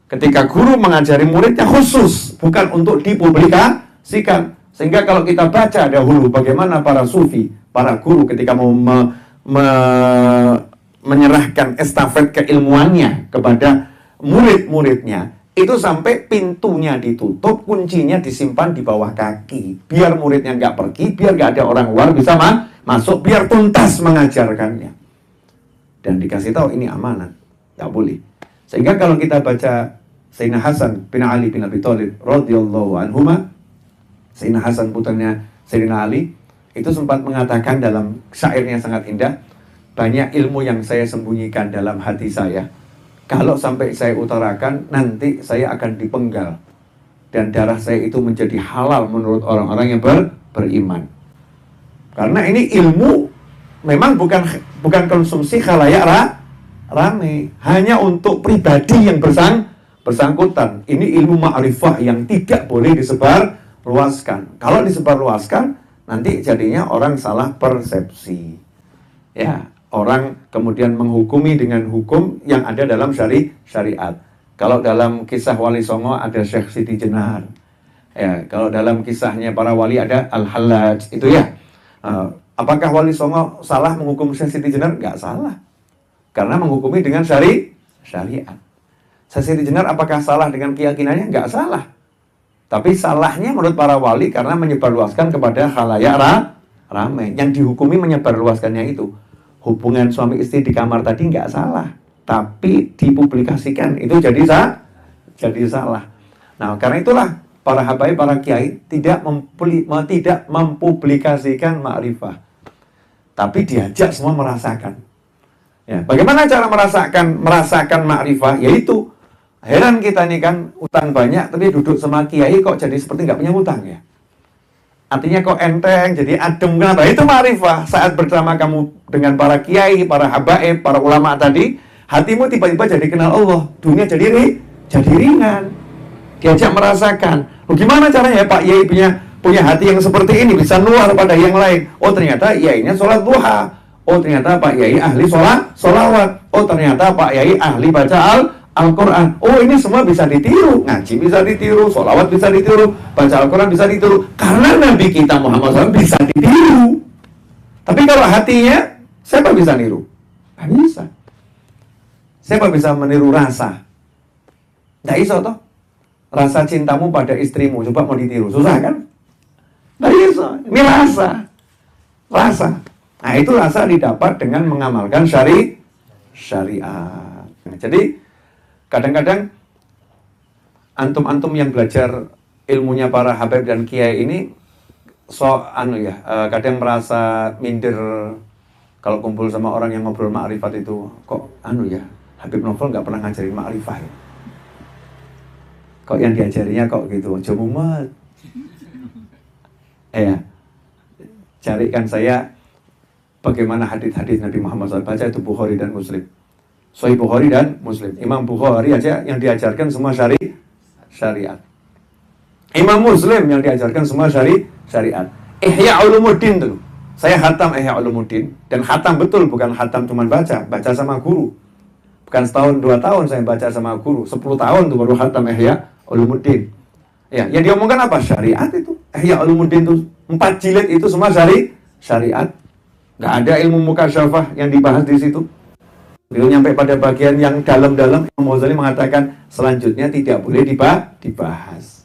Ketika guru mengajari muridnya khusus, bukan untuk dipublikasikan. Sehingga kalau kita baca dahulu bagaimana para sufi, para guru ketika mau menyerahkan estafet keilmuannya kepada murid-muridnya, itu sampai pintunya ditutup, kuncinya disimpan di bawah kaki. Biar muridnya nggak pergi, biar nggak ada orang luar bisa masuk, biar tuntas mengajarkannya. Dan dikasih tahu ini amanat, nggak boleh. Sehingga kalau kita baca Sayyidina Hasan bin Ali bin Abi Thalib radhiyallahu anhuma, Sayyidina Hasan putranya Sayyidina Ali, itu sempat mengatakan dalam syairnya sangat indah, banyak ilmu yang saya sembunyikan dalam hati saya. Kalau sampai saya utarakan, nanti saya akan dipenggal. Dan darah saya itu menjadi halal menurut orang-orang yang beriman. Karena ini ilmu memang bukan konsumsi khalayak rame. Hanya untuk pribadi yang bersangkutan. Ini ilmu ma'rifah yang tidak boleh disebarluaskan. Kalau disebarluaskan, nanti jadinya orang salah persepsi. Ya, orang kemudian menghukumi dengan hukum yang ada dalam syariat. Kalau dalam kisah Wali Songo ada Syekh Siti Jenar. Ya, kalau dalam kisahnya para wali ada Al-Hallaj, itu ya. Apakah Wali Songo salah menghukum Syekh Siti Jenar? Enggak salah. Karena menghukumi dengan syariat. Syekh Siti Jenar apakah salah dengan keyakinannya? Enggak salah. Tapi salahnya menurut para wali karena menyebarluaskan kepada khalayak ramai. Yang dihukumi menyebarluaskannya itu. Hubungan suami istri di kamar tadi enggak salah. Tapi dipublikasikan itu jadi salah. Nah, karena itulah para habaib, para kiai tidak mempublikasikan ma'rifah. Tapi diajak semua merasakan. Ya, bagaimana cara merasakan ma'rifah? Yaitu heran kita nih kan, utang banyak tapi duduk sama kiai kok jadi seperti nggak punya utang ya. Artinya kok enteng, jadi adem. Kenapa? Itu ma'rifah. Saat bersama kamu dengan para kiai, para habaib, para ulama tadi, hatimu tiba-tiba jadi kenal Allah. Dunia jadi ringan. Diajak merasakan. Gimana caranya ya Pak Yai punya hati yang seperti ini, bisa nular pada yang lain. Oh ternyata Yainya sholat duha. Oh ternyata Pak Yai ahli sholawat. Oh ternyata Pak Yai ahli baca Al-Quran. Oh ini semua bisa ditiru. Ngaji bisa ditiru, sholawat bisa ditiru, baca Al-Quran bisa ditiru. Karena Nabi kita Muhammad SAW bisa ditiru. Tapi kalau hatinya, siapa bisa niru? Nggak bisa. Siapa bisa meniru rasa? Nggak iso toh. Rasa cintamu pada istrimu, coba mau ditiru, susah kan? Nggak iso. Ini rasa. Nah itu rasa didapat dengan mengamalkan syariat. Nah, jadi kadang-kadang antum-antum yang belajar ilmunya para habaib dan kiai ini kadang merasa minder kalau kumpul sama orang yang ngobrol ma'rifat itu. Kok Habib Novel nggak pernah ngajarin ma'rifah ya? Kok yang diajarinya kok gitu? Aja mumet. Carikan saya bagaimana hadis-hadis Nabi Muhammad SAW. Baca itu Bukhari dan Muslim. Sahih Bukhari dan Muslim. Imam Bukhari aja yang diajarkan semua syariat. Imam Muslim yang diajarkan semua syariat. Ihya Ulumuddin tuh. Saya khatam Ihya Ulumuddin. Dan khatam betul, bukan khatam cuma baca sama guru. Bukan setahun, 2 tahun saya baca sama guru. 10 tahun tuh baru khatam Ihya Ulumuddin. Ya, yang diomongkan apa? Syariat itu. Ihya Ulumuddin itu 4 jilid itu semua syariat. Nggak ada ilmu mukasyafah yang dibahas di situ. Beliau nyampe pada bagian yang dalam-dalam, Imam Ghazali mengatakan selanjutnya tidak boleh dibahas.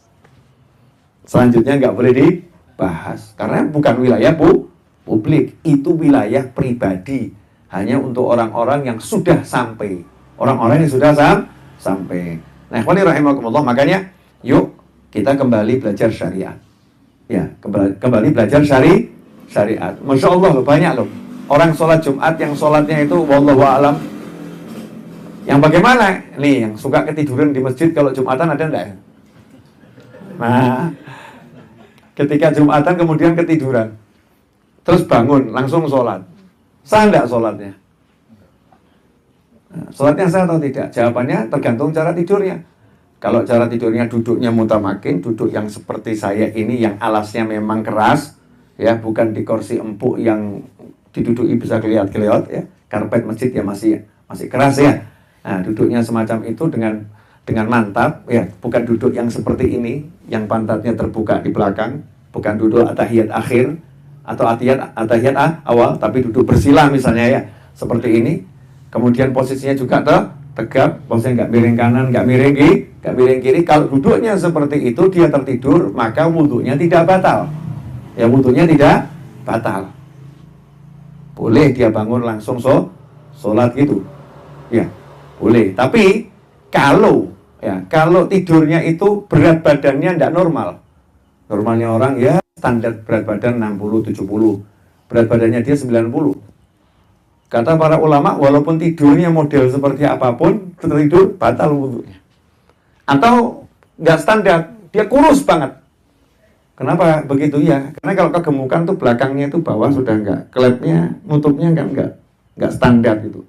Selanjutnya nggak boleh dibahas karena bukan wilayah publik, itu wilayah pribadi, hanya untuk orang-orang yang sudah sampai, orang-orang yang sudah sampai. Nah, ikhwani rahimakumullah, makanya yuk kita kembali belajar syariat. Ya, kembali belajar syariat. Masya Allah loh, banyak loh orang sholat Jumat yang sholatnya itu wallahu a'lam. Yang bagaimana? Nih, yang suka ketiduran di masjid kalau Jumatan ada enggak ya? Nah, ketika Jumatan kemudian ketiduran, terus bangun, langsung sholat. Sah enggak sholatnya? Nah, sholatnya sah atau tidak? Jawabannya tergantung cara tidurnya. Kalau cara tidurnya duduknya mutamakin, duduk yang seperti saya ini, yang alasnya memang keras, ya, bukan di kursi empuk yang diduduki bisa keliat-keliat, ya. Karpet masjid ya masih keras ya. Nah, duduknya semacam itu dengan mantap, ya, bukan duduk yang seperti ini, yang pantatnya terbuka di belakang, bukan duduk atahiyat akhir atau atahiyat awal, tapi duduk bersila misalnya ya, seperti ini. Kemudian posisinya juga tegap, posisinya nggak miring kanan, nggak miring kiri. Kalau duduknya seperti itu, dia tertidur, maka wudhunya tidak batal. Ya, wudhunya tidak batal. Boleh dia bangun langsung sholat gitu. Ya, boleh. Tapi kalau Ya, kalau tidurnya itu berat badannya tidak normal. Normalnya orang ya standar berat badan 60-70. Berat badannya dia 90. Kata para ulama, walaupun tidurnya model seperti apapun, tidur batal wudunya. Atau nggak standar, dia kurus banget. Kenapa begitu ya? Karena kalau kegemukan tuh belakangnya itu bawah sudah nggak, klepnya, nutupnya kan nggak standar gitu.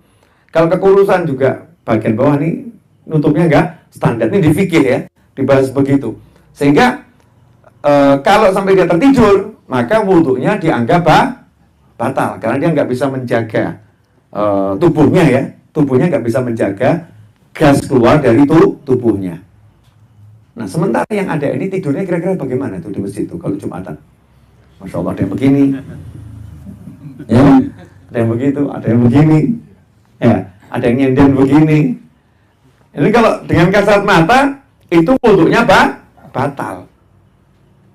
Kalau kekurusan juga bagian bawah nih nutupnya nggak standar. Ini di fikih ya, dibahas begitu. Sehingga kalau sampai dia tertidur, maka wudhunya dianggap batal karena dia nggak bisa menjaga tubuhnya ya, tubuhnya nggak bisa menjaga gas keluar dari tubuhnya. Nah, sementara yang ada ini tidurnya kira-kira bagaimana tuh di masjid itu kalau Jumatan? Masya Allah, ada yang begini, ya, ada yang begitu, ada yang begini, ya, ada yang nyenden begini. Ini kalau dengan kasat mata itu wudhunya batal.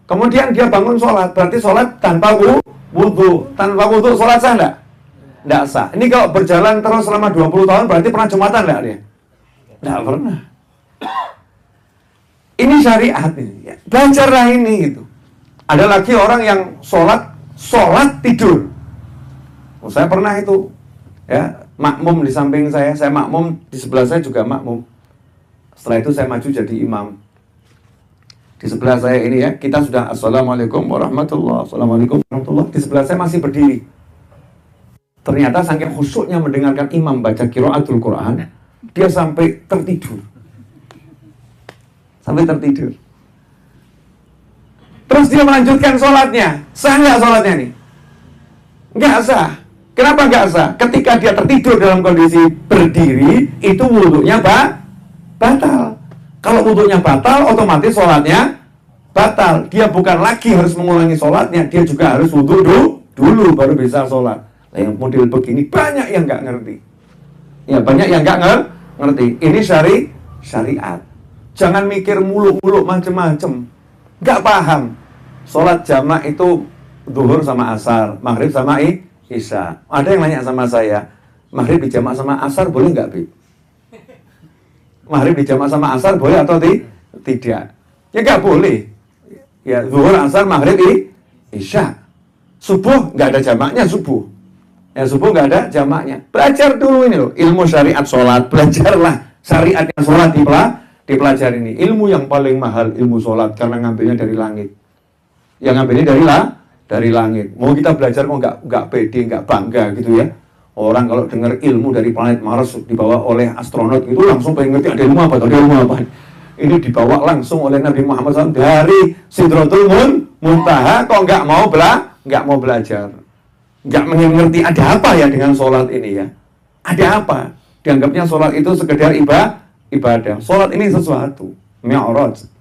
Kemudian dia bangun sholat, berarti sholat tanpa wudhu, sholat sah enggak? Enggak sah. Ini kalau berjalan terus selama 20 tahun berarti pernah Jumatan enggak dia? Enggak pernah. Ini syariat ini. Ya. Belajarlah ini gitu. Ada lagi orang yang sholat tidur. Oh, saya pernah itu. Ya, makmum di samping saya makmum, di sebelah saya juga makmum. Setelah itu saya maju jadi imam. Di sebelah saya ini ya, kita sudah assalamualaikum warahmatullahi wabarakatuh. Assalamualaikum. Di sebelah saya masih berdiri. Ternyata saking khusyuknya mendengarkan imam baca qiraatul Quran, dia sampai tertidur. Terus dia melanjutkan sholatnya. Sah nggak sholatnya nih? Nggak sah. Kenapa nggak sah? Ketika dia tertidur dalam kondisi berdiri, itu wudhunya batal. Kalau wudhunya batal, otomatis sholatnya batal. Dia bukan lagi harus mengulangi sholatnya, dia juga harus wudhu dulu baru bisa sholat. Nah, yang model begini banyak yang nggak ngerti. Ya, banyak yang nggak ngerti. Ini syariat. Jangan mikir muluk-muluk macem-macem. Nggak paham. Sholat jamak itu zuhur sama asar, maghrib sama isya. Ada yang nanya sama saya, maghrib dijamak sama asar boleh nggak, Bi? Maghrib dijamak sama asar boleh atau tidak? Ya nggak boleh. Ya zuhur, asar, maghrib, isya. Subuh nggak ada jamaknya subuh. Ya subuh nggak ada jamaknya. Belajar dulu ini loh, ilmu syariat sholat. Belajarlah syariatnya sholat dipelajari ini. Ilmu yang paling mahal ilmu sholat karena ngambilnya dari langit. Yang ngambilnya dari langit. Mau kita belajar kok nggak pede, nggak bangga gitu ya. Orang kalau dengar ilmu dari planet Mars dibawa oleh astronot itu langsung pengen ngerti ada ilmu apa. Ini dibawa langsung oleh Nabi Muhammad SAW dari Sidratul Muntaha, kok nggak mau belajar, nggak mengerti ada apa ya dengan sholat ini ya. Ada apa? Dianggapnya sholat itu sekedar ibadah. Sholat ini sesuatu mi'raj.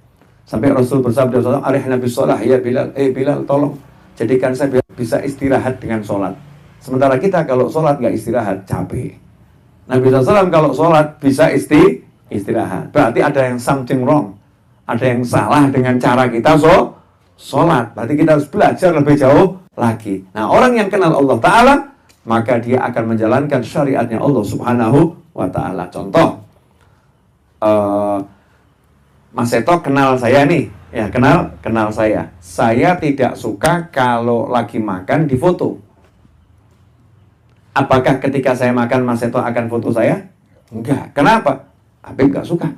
Sampai Rasul bersabda, "Arihna bis shalah ya Bilal, Bilal tolong jadikan saya bisa istirahat dengan sholat." Sementara kita kalau sholat nggak istirahat, capek. Nabi SAW kalau sholat bisa istirahat. Berarti ada yang something wrong. Ada yang salah dengan cara kita sholat. Berarti kita harus belajar lebih jauh lagi. Nah, orang yang kenal Allah Ta'ala, maka dia akan menjalankan syariatnya Allah Subhanahu wa Ta'ala. Contoh, Mas Seto kenal saya nih, ya kenal saya. Saya tidak suka kalau lagi makan di foto. Apakah ketika saya makan Mas Seto akan foto saya? Enggak. Kenapa? Habib enggak suka.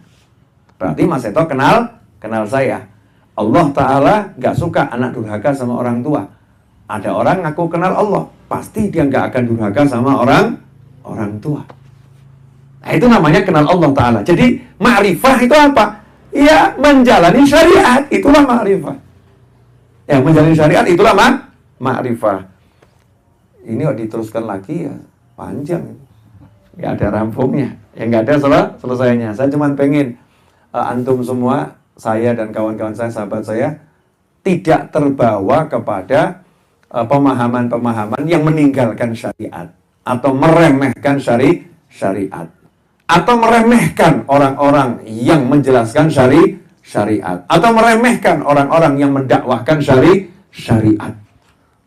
Berarti Mas Seto kenal saya. Allah Ta'ala enggak suka anak durhaka sama orang tua. Ada orang ngaku kenal Allah, pasti dia enggak akan durhaka sama orang tua. Nah, itu namanya kenal Allah Ta'ala. Jadi ma'rifah itu apa? Ya, menjalani syariat, itulah ma'rifah. Ya, menjalani syariat, itulah ma'rifah. Ini kok diteruskan lagi ya panjang. Ya ada rampungnya. Ya nggak ada selesainya. Saya cuma pengen antum semua, saya dan kawan-kawan saya, sahabat saya, tidak terbawa kepada pemahaman-pemahaman yang meninggalkan syariat. Atau meremehkan syariat. Atau meremehkan orang-orang yang menjelaskan syariat. Atau meremehkan orang-orang yang mendakwahkan syariat.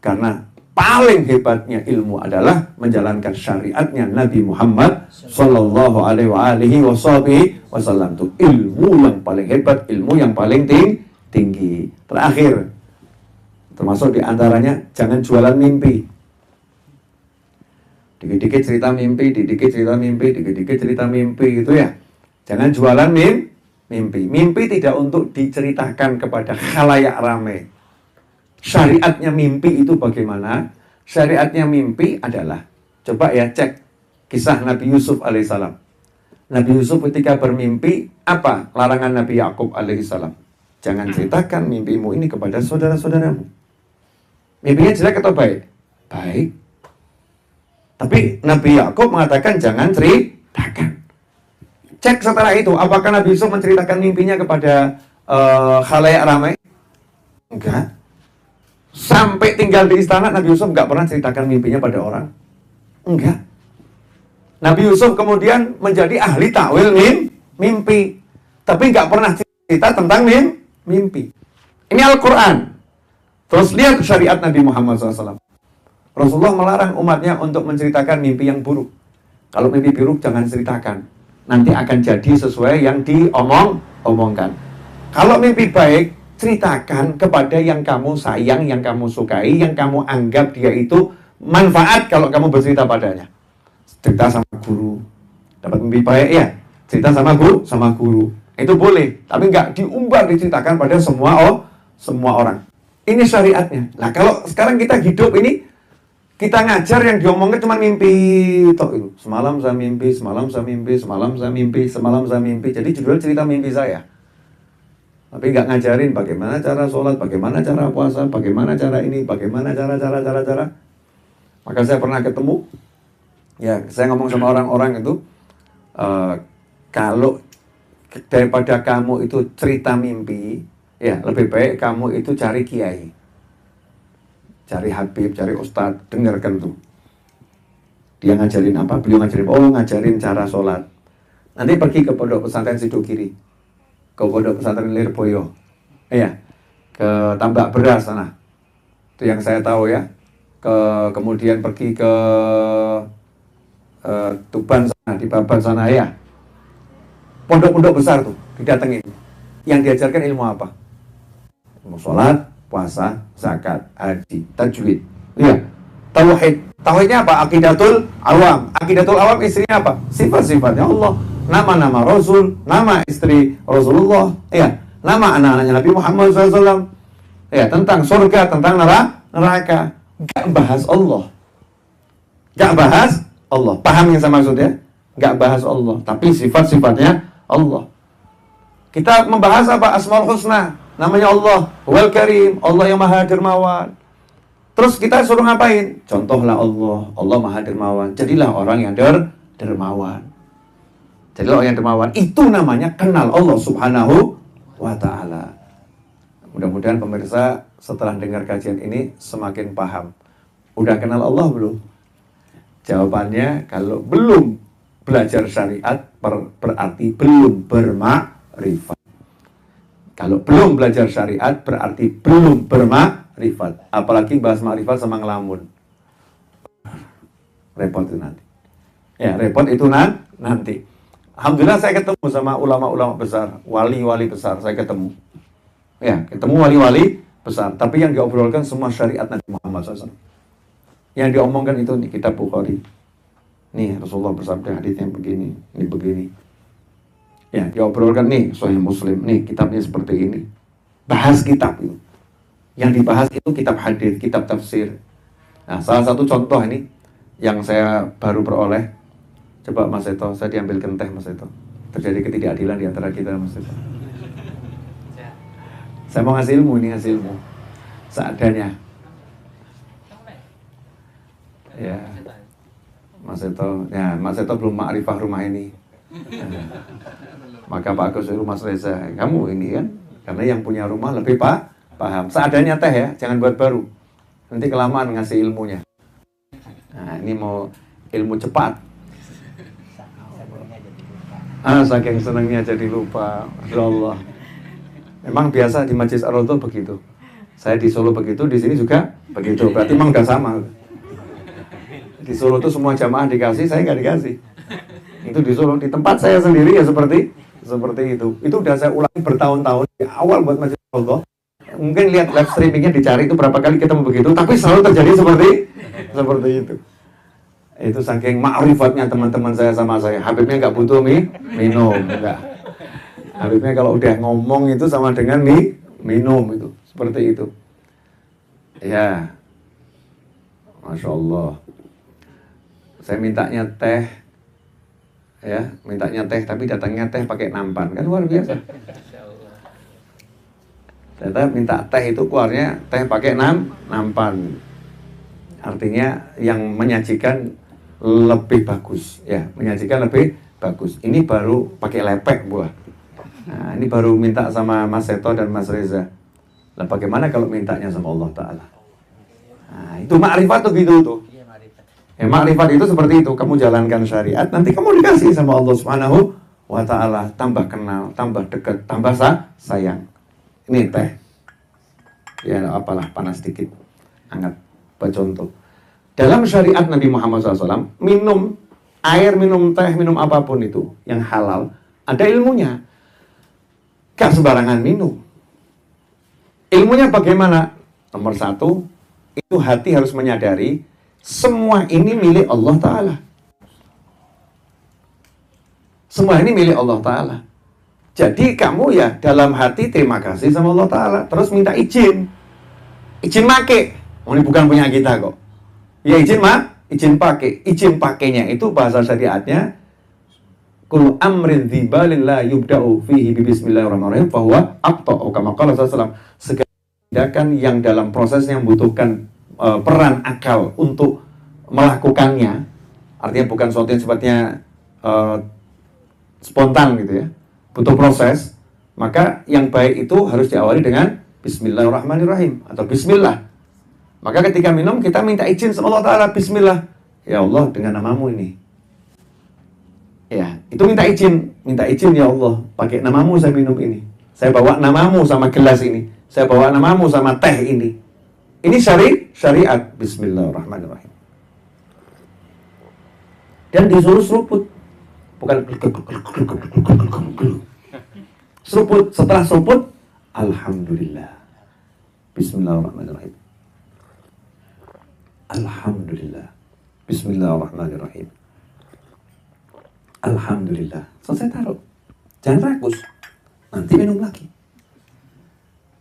Karena paling hebatnya ilmu adalah menjalankan syariatnya Nabi Muhammad Sallallahu Alaihi Wasallam. Itu ilmu yang paling hebat, ilmu yang paling tinggi. Terakhir, termasuk diantaranya jangan jualan mimpi. Dikit-dikit cerita mimpi, dikit-dikit cerita mimpi, dikit-dikit cerita mimpi gitu ya. Jangan jualan mimpi. Mimpi tidak untuk diceritakan kepada khalayak ramai. Syariatnya mimpi itu bagaimana? Syariatnya mimpi adalah, coba ya cek kisah Nabi Yusuf alaihissalam. Nabi Yusuf ketika bermimpi, apa larangan Nabi Yakub alaihissalam? Jangan ceritakan mimpimu ini kepada saudara-saudaramu. Mimpinya jelek atau baik? Baik. Tapi Nabi Yakub mengatakan jangan ceritakan. Cek setelah itu, apakah Nabi Yusuf menceritakan mimpinya kepada khalayak ramai? Enggak. Sampai tinggal di istana, Nabi Yusuf enggak pernah ceritakan mimpinya pada orang. Enggak. Nabi Yusuf kemudian menjadi ahli takwil mimpi. Tapi enggak pernah cerita tentang mimpi. Ini Al-Quran. Terus lihat syariat Nabi Muhammad SAW. Rasulullah melarang umatnya untuk menceritakan mimpi yang buruk. Kalau mimpi buruk jangan ceritakan. Nanti akan jadi sesuai yang diomongkan. Kalau mimpi baik, ceritakan kepada yang kamu sayang, yang kamu sukai, yang kamu anggap dia itu manfaat kalau kamu bercerita padanya. Cerita sama guru, dapat mimpi baik ya, cerita sama guru, itu boleh, tapi nggak diumbar diceritakan pada semua orang. Ini syariatnya. Nah kalau sekarang kita hidup ini, kita ngajar yang diomongnya cuma mimpi toh itu. Semalam saya mimpi, semalam saya mimpi, semalam saya mimpi, semalam saya mimpi. Jadi judul cerita mimpi saya. Tapi nggak ngajarin bagaimana cara sholat, bagaimana cara puasa, bagaimana cara ini, bagaimana cara. Maka saya pernah ketemu, ya saya ngomong sama orang-orang itu, kalau daripada kamu itu cerita mimpi, ya lebih baik kamu itu cari kiai, cari habib, cari ustadz, dengarkan tuh. Dia ngajarin apa? Beliau ngajarin cara sholat. Nanti pergi ke pondok pesantren Sidokiri, ke pondok pesantren Lirboyo, ke Tambak Beras sana, itu yang saya tahu ya. Kemudian pergi ke Tuban sana, di Baban sana ya. Pondok-pondok besar tuh didatengin. Yang diajarkan ilmu apa? Ilmu sholat, puasa, zakat, haji, tajwid, ya, tauhid. Tauhidnya apa? Aqidatul awam. Aqidatul awam istrinya apa? Sifat-sifatnya Allah. Nama-nama Rasul, nama istri Rasulullah, ya, nama anak-anaknya Nabi Muhammad SAW, ya, tentang surga, tentang neraka. Gak bahas Allah, gak bahas Allah. Paham yang saya maksudnya? Gak bahas Allah, tapi sifat-sifatnya Allah. Kita membahas apa? Asmaul Husna, namanya Allah, Wal Karim, Allah yang Maha Dermawan. Terus kita suruh ngapain? Contohlah Allah Maha Dermawan. Jadilah orang yang dermawan. Jadi orang yang dermawan itu namanya kenal Allah Subhanahu wa Ta'ala. Mudah-mudahan pemirsa setelah dengar kajian ini semakin paham. Udah kenal Allah belum? Jawabannya kalau belum belajar syariat berarti belum bermakrifat. Kalau belum belajar syariat berarti belum bermakrifat. Apalagi bahas makrifat sama ngelamun. Repot itu nanti. Ya, repot itu nanti. Alhamdulillah saya ketemu sama ulama-ulama besar, wali-wali besar, saya ketemu. Ya, ketemu wali-wali besar. Tapi yang diobrolkan semua syariat Nabi Muhammad SAW. Yang diomongkan itu di kitab Bukhari. Nih, Rasulullah bersabda hadisnya begini, ini begini. Ya, diobrolkan nih, Sahih Muslim, nih kitabnya seperti ini. Bahas kitab itu. Yang dibahas itu kitab hadis, kitab tafsir. Nah, salah satu contoh ini yang saya baru peroleh. Coba Mas Seto, saya diambilkan teh Mas Seto. Terjadi ketidakadilan di antara kita Mas Seto. Saya mau ngasih ilmu, ini ngasih ilmu seadanya. Ya, Mas Seto belum makrifah rumah ini. Maka Pak Agus suruh Mas Reza, kamu ini kan, karena yang punya rumah lebih paham. Seadanya teh ya, jangan buat baru. Nanti kelamaan ngasih ilmunya. Nah, ini mau ilmu cepat. Saking senangnya jadi lupa. Masya Allah. Memang biasa di Majlis Ar-Raudhah begitu. Saya di Solo begitu, di sini juga begitu. Berarti memang udah sama. Di Solo tuh semua jamaah dikasih, saya nggak dikasih. Itu di Solo, di tempat saya sendiri ya seperti itu. Itu udah saya ulangi bertahun-tahun. Di awal buat Masjid Allah, mungkin lihat live streamingnya dicari itu berapa kali ketemu begitu, tapi selalu terjadi seperti itu. Itu saking ma'rifatnya teman-teman saya sama saya. Habibnya nggak butuh minum, enggak. Habibnya kalau udah ngomong itu sama dengan minum itu, seperti itu. Ya, Masya Allah. Saya mintanya teh, ya, mintanya teh, tapi datangnya teh pakai nampan, kan luar biasa. Ternyata minta teh itu keluarnya teh pakai nampan. Artinya yang menyajikan lebih bagus, ya, menyajikan lebih bagus. Ini baru pakai lepek buah. Nah, ini baru minta sama Mas Seto dan Mas Reza. Lah bagaimana kalau mintanya sama Allah Ta'ala? Nah, itu makrifat tuh gitu tuh. Ya, makrifat itu seperti itu. Kamu jalankan syariat, nanti kamu dikasih sama Allah Subhanahu wa Ta'ala. Tambah kenal, tambah dekat, tambah sayang. Ini teh. Ya apalah, panas dikit. Hangat. Buat contoh. Dalam syariat Nabi Muhammad SAW, minum air, minum teh, minum apapun itu yang halal, ada ilmunya. Gak sembarangan minum. Ilmunya bagaimana? Nomor satu, itu hati harus menyadari semua ini milik Allah Ta'ala. Semua ini milik Allah Ta'ala. Jadi kamu ya dalam hati terima kasih sama Allah Ta'ala. Terus minta izin. Izin make. Oh, ini bukan punya kita kok. Ya izin pakai. Izin pakainya itu bahasa syariatnya kullu amrin dzibalin la yubda'u fihi bismillahirrahmanirrahim fahuwa aqta'u kama qala sallallahu. Segala tindakan yang dalam prosesnya membutuhkan peran akal untuk melakukannya, artinya bukan sesuatu yang sifatnya spontan gitu ya, butuh proses, maka yang baik itu harus diawali dengan bismillahirrahmanirrahim atau bismillah. Maka ketika minum kita minta izin sama Allah Ta'ala, bismillah. Ya Allah, dengan namamu ini. Ya, itu minta izin ya Allah, pakai namamu saya minum ini. Saya bawa namamu sama gelas ini. Saya bawa namamu sama teh ini. Ini syariat. Bismillahirrahmanirrahim. Dan disuruh seruput. Bukan seruput. Setelah seruput, alhamdulillah. Bismillahirrahmanirrahim. Alhamdulillah. Bismillahirrahmanirrahim. Alhamdulillah. Selesai taruh. Jangan ragus. Nanti minum lagi.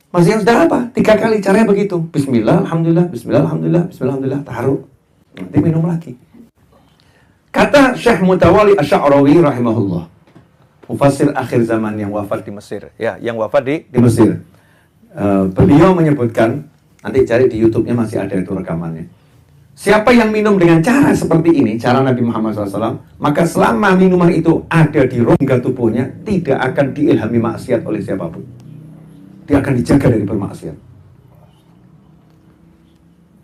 Masih harus dah apa? 3 kali caranya begitu. Bismillah, alhamdulillah, bismillah, alhamdulillah, bismillah, alhamdulillah. Taruh. Nanti minum lagi. Kata Syekh Mutawali Asy'arawi rahimahullah, mufassir akhir zaman yang wafat di Mesir. Ya, yang wafat di Mesir. Beliau menyebutkan, nanti cari di YouTube-nya masih ada itu rekamannya. Siapa yang minum dengan cara seperti ini, cara Nabi Muhammad SAW, maka selama minuman itu ada di rongga tubuhnya, tidak akan diilhami maksiat oleh siapapun. Dia akan dijaga dari bermaksiat.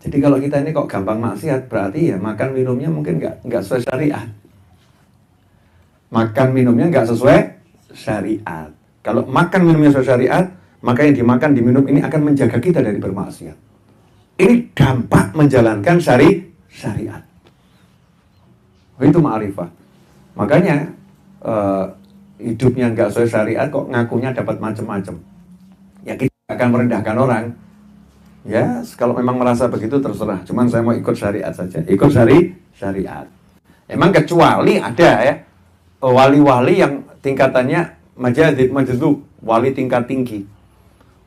Jadi kalau kita ini kok gampang maksiat, berarti ya makan minumnya mungkin nggak sesuai syariat. Makan minumnya nggak sesuai syariat. Kalau makan minumnya sesuai syariat, maka yang dimakan, diminum ini akan menjaga kita dari bermaksiat. Ini dampak menjalankan syariat. Itu ma'rifah. Makanya hidupnya nggak sesuai syariat kok ngakunya dapat macam-macam. Ya kita akan merendahkan orang. Ya kalau memang merasa begitu terserah. Cuman saya mau ikut syariat saja. Ikut syariat. Emang kecuali ada ya wali-wali yang tingkatannya majdzub, wali tingkat tinggi.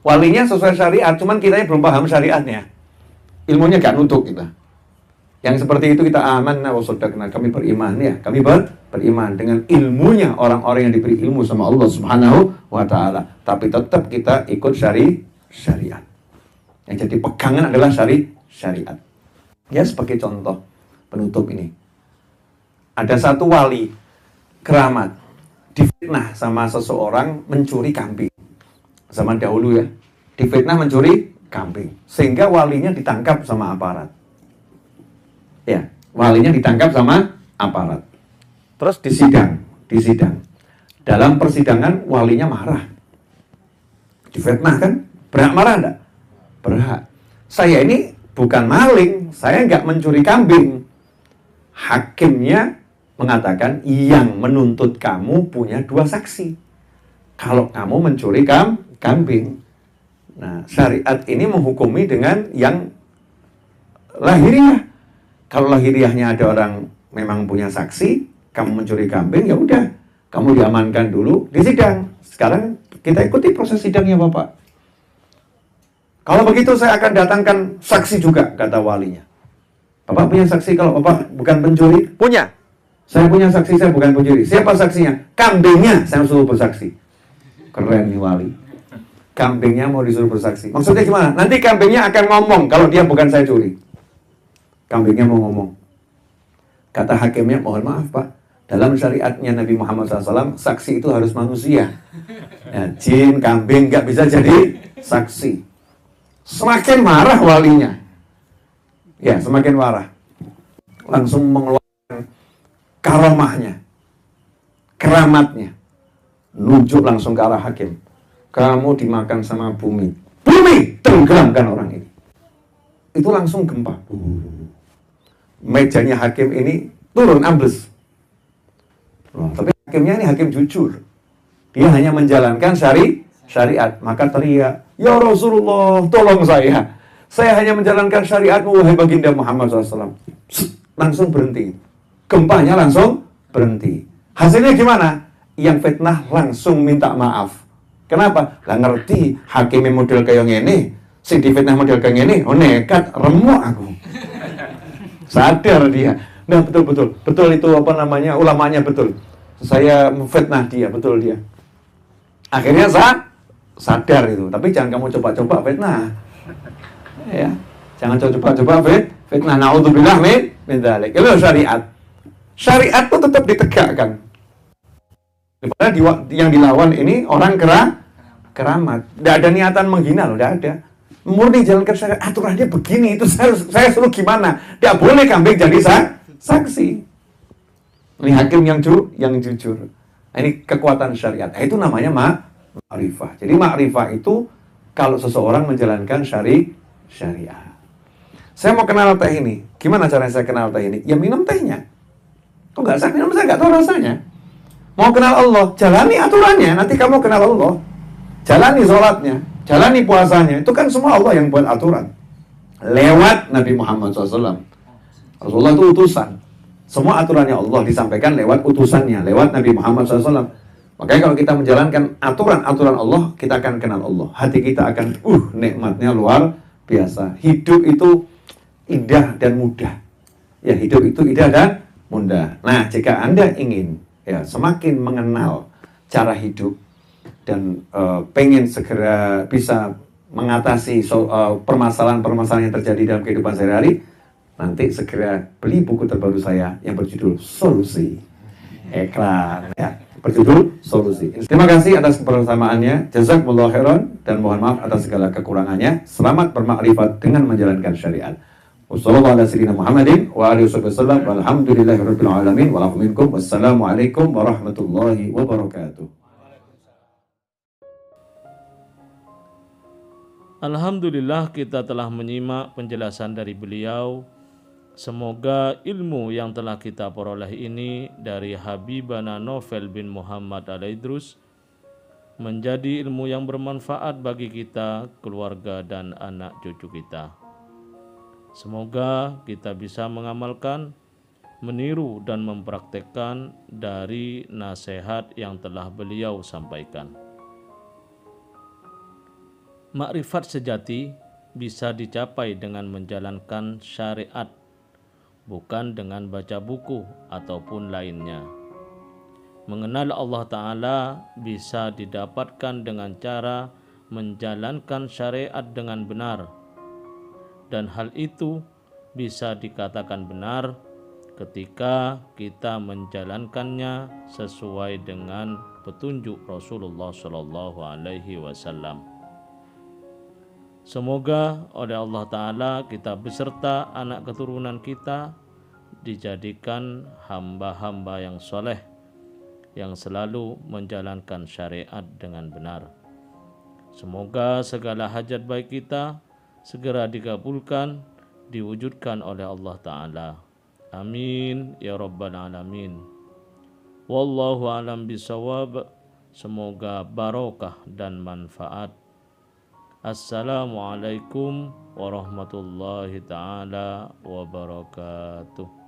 Walinya sesuai syariat, cuman kitanya belum paham syariatnya. Ilmunya gak nutuk kita. Yang seperti itu kita amanna wa shaddaqna, kami beriman ya. Kami beriman dengan ilmunya orang-orang yang diberi ilmu sama Allah Subhanahu wa Ta'ala. Tapi tetap kita ikut syariat. Yang jadi pegangan adalah syariat. Ya sebagai contoh penutup ini. Ada satu wali keramat difitnah sama seseorang mencuri kambing. Zaman dahulu ya. Difitnah mencuri kambing, sehingga walinya ditangkap sama aparat. Ya, walinya ditangkap sama aparat. Terus disidang. Dalam persidangan walinya marah. Difitnah kan? Berat marah enggak? berhak. Saya ini bukan maling, saya nggak mencuri kambing. Hakimnya mengatakan yang menuntut kamu punya 2 saksi. Kalau kamu mencuri kambing. Nah, syariat ini menghukumi dengan yang lahiriah. Kalau lahiriahnya ada orang memang punya saksi, kamu mencuri kambing, ya udah, kamu diamankan dulu di sidang. Sekarang kita ikuti proses sidangnya, Bapak. Kalau begitu saya akan datangkan saksi juga, kata walinya. Bapak punya saksi kalau Bapak bukan pencuri? Punya. Saya punya saksi, saya bukan pencuri. Siapa saksinya? Kambingnya saya suruh bersaksi. Keren nih wali. Kambingnya mau disuruh bersaksi. Maksudnya gimana? Nanti kambingnya akan ngomong kalau dia bukan saya curi. Kambingnya mau ngomong. Kata hakimnya, mohon maaf Pak, dalam syariatnya Nabi Muhammad SAW, saksi itu harus manusia. Ya, jin, kambing nggak bisa jadi saksi. Semakin marah walinya. Ya, semakin marah. Langsung mengeluarkan karomahnya, keramatnya. Nunjuk langsung ke arah hakim. Kamu dimakan sama bumi. Bumi! Tenggelamkan orang ini. Itu langsung gempa. Mejanya hakim ini turun ambles. Tapi hakimnya ini hakim jujur. Dia hanya menjalankan syariat. Maka teriak, ya Rasulullah, tolong saya. Saya hanya menjalankan syariatmu, wahai baginda Muhammad SAW. Langsung berhenti. Gempanya langsung berhenti. Hasilnya gimana? Yang fitnah langsung minta maaf. Kenapa? Lah ngerti hakimnya model kayak gini, sing di fitnah model kayak gini, oh nekat, remuk aku. Sadar dia. Nah, betul itu apa namanya, ulamanya betul. Saya fitnah dia, betul dia. Akhirnya sadar itu. Tapi jangan kamu coba-coba fitnah. Ya, jangan coba-coba fitnah. Naudzubillah min dzalik. Itu syariat. Syariat itu tetap ditegakkan. Padahal yang dilawan ini orang keramat. Tidak ada niatan menghina loh, tidak ada. Murni jalankan syariat, aturannya begini, itu saya suruh gimana? Tidak boleh kambing jadi saksi. Ini hakim yang jujur. Ini kekuatan syariat. Itu namanya ma'rifah. Jadi ma'rifah itu kalau seseorang menjalankan syariat. Saya mau kenal teh ini. Gimana caranya saya kenal teh ini? Ya minum tehnya. Kok nggak saya minum, saya nggak tahu rasanya. Mau kenal Allah, jalani aturannya, nanti kamu kenal Allah. Jalani sholatnya, jalani puasanya, itu kan semua Allah yang buat aturan. Lewat Nabi Muhammad SAW. Rasulullah itu utusan. Semua aturannya Allah disampaikan lewat utusannya, lewat Nabi Muhammad SAW. Makanya kalau kita menjalankan aturan-aturan Allah, kita akan kenal Allah. Hati kita akan, nikmatnya luar biasa. Hidup itu indah dan mudah. Ya, hidup itu indah dan mudah. Nah, jika Anda ingin semakin mengenal cara hidup dan pengen segera bisa mengatasi permasalahan-permasalahan yang terjadi dalam kehidupan sehari-hari, nanti segera beli buku terbaru saya yang berjudul Solusi. Iklan ya, berjudul Solusi. Terima kasih atas kebersamaannya. Jazakumullah khairan dan mohon maaf atas segala kekurangannya. Selamat bermakrifat dengan menjalankan syariat. Wassalamualaikum warahmatullahi wabarakatuh. Alhamdulillah, kita telah menyimak penjelasan dari beliau. Semoga ilmu yang telah kita peroleh ini dari Habibana Novel bin Muhammad Al-Idrus menjadi ilmu yang bermanfaat bagi kita, keluarga, dan anak cucu kita. Semoga kita bisa mengamalkan, meniru, dan mempraktekkan dari nasihat yang telah beliau sampaikan. Makrifat sejati bisa dicapai dengan menjalankan syariat, bukan dengan baca buku ataupun lainnya. Mengenal Allah Ta'ala bisa didapatkan dengan cara menjalankan syariat dengan benar, dan hal itu bisa dikatakan benar ketika kita menjalankannya sesuai dengan petunjuk Rasulullah Shallallahu Alaihi Wasallam. Semoga oleh Allah Ta'ala kita beserta anak keturunan kita dijadikan hamba-hamba yang soleh, yang selalu menjalankan syariat dengan benar. Semoga segala hajat baik kita segera dikabulkan, diwujudkan oleh Allah Ta'ala. Amin ya rabbal alamin. Wallahu alam bisawab. Semoga barokah dan manfaat. Assalamualaikum warahmatullahi ta'ala wabarakatuh.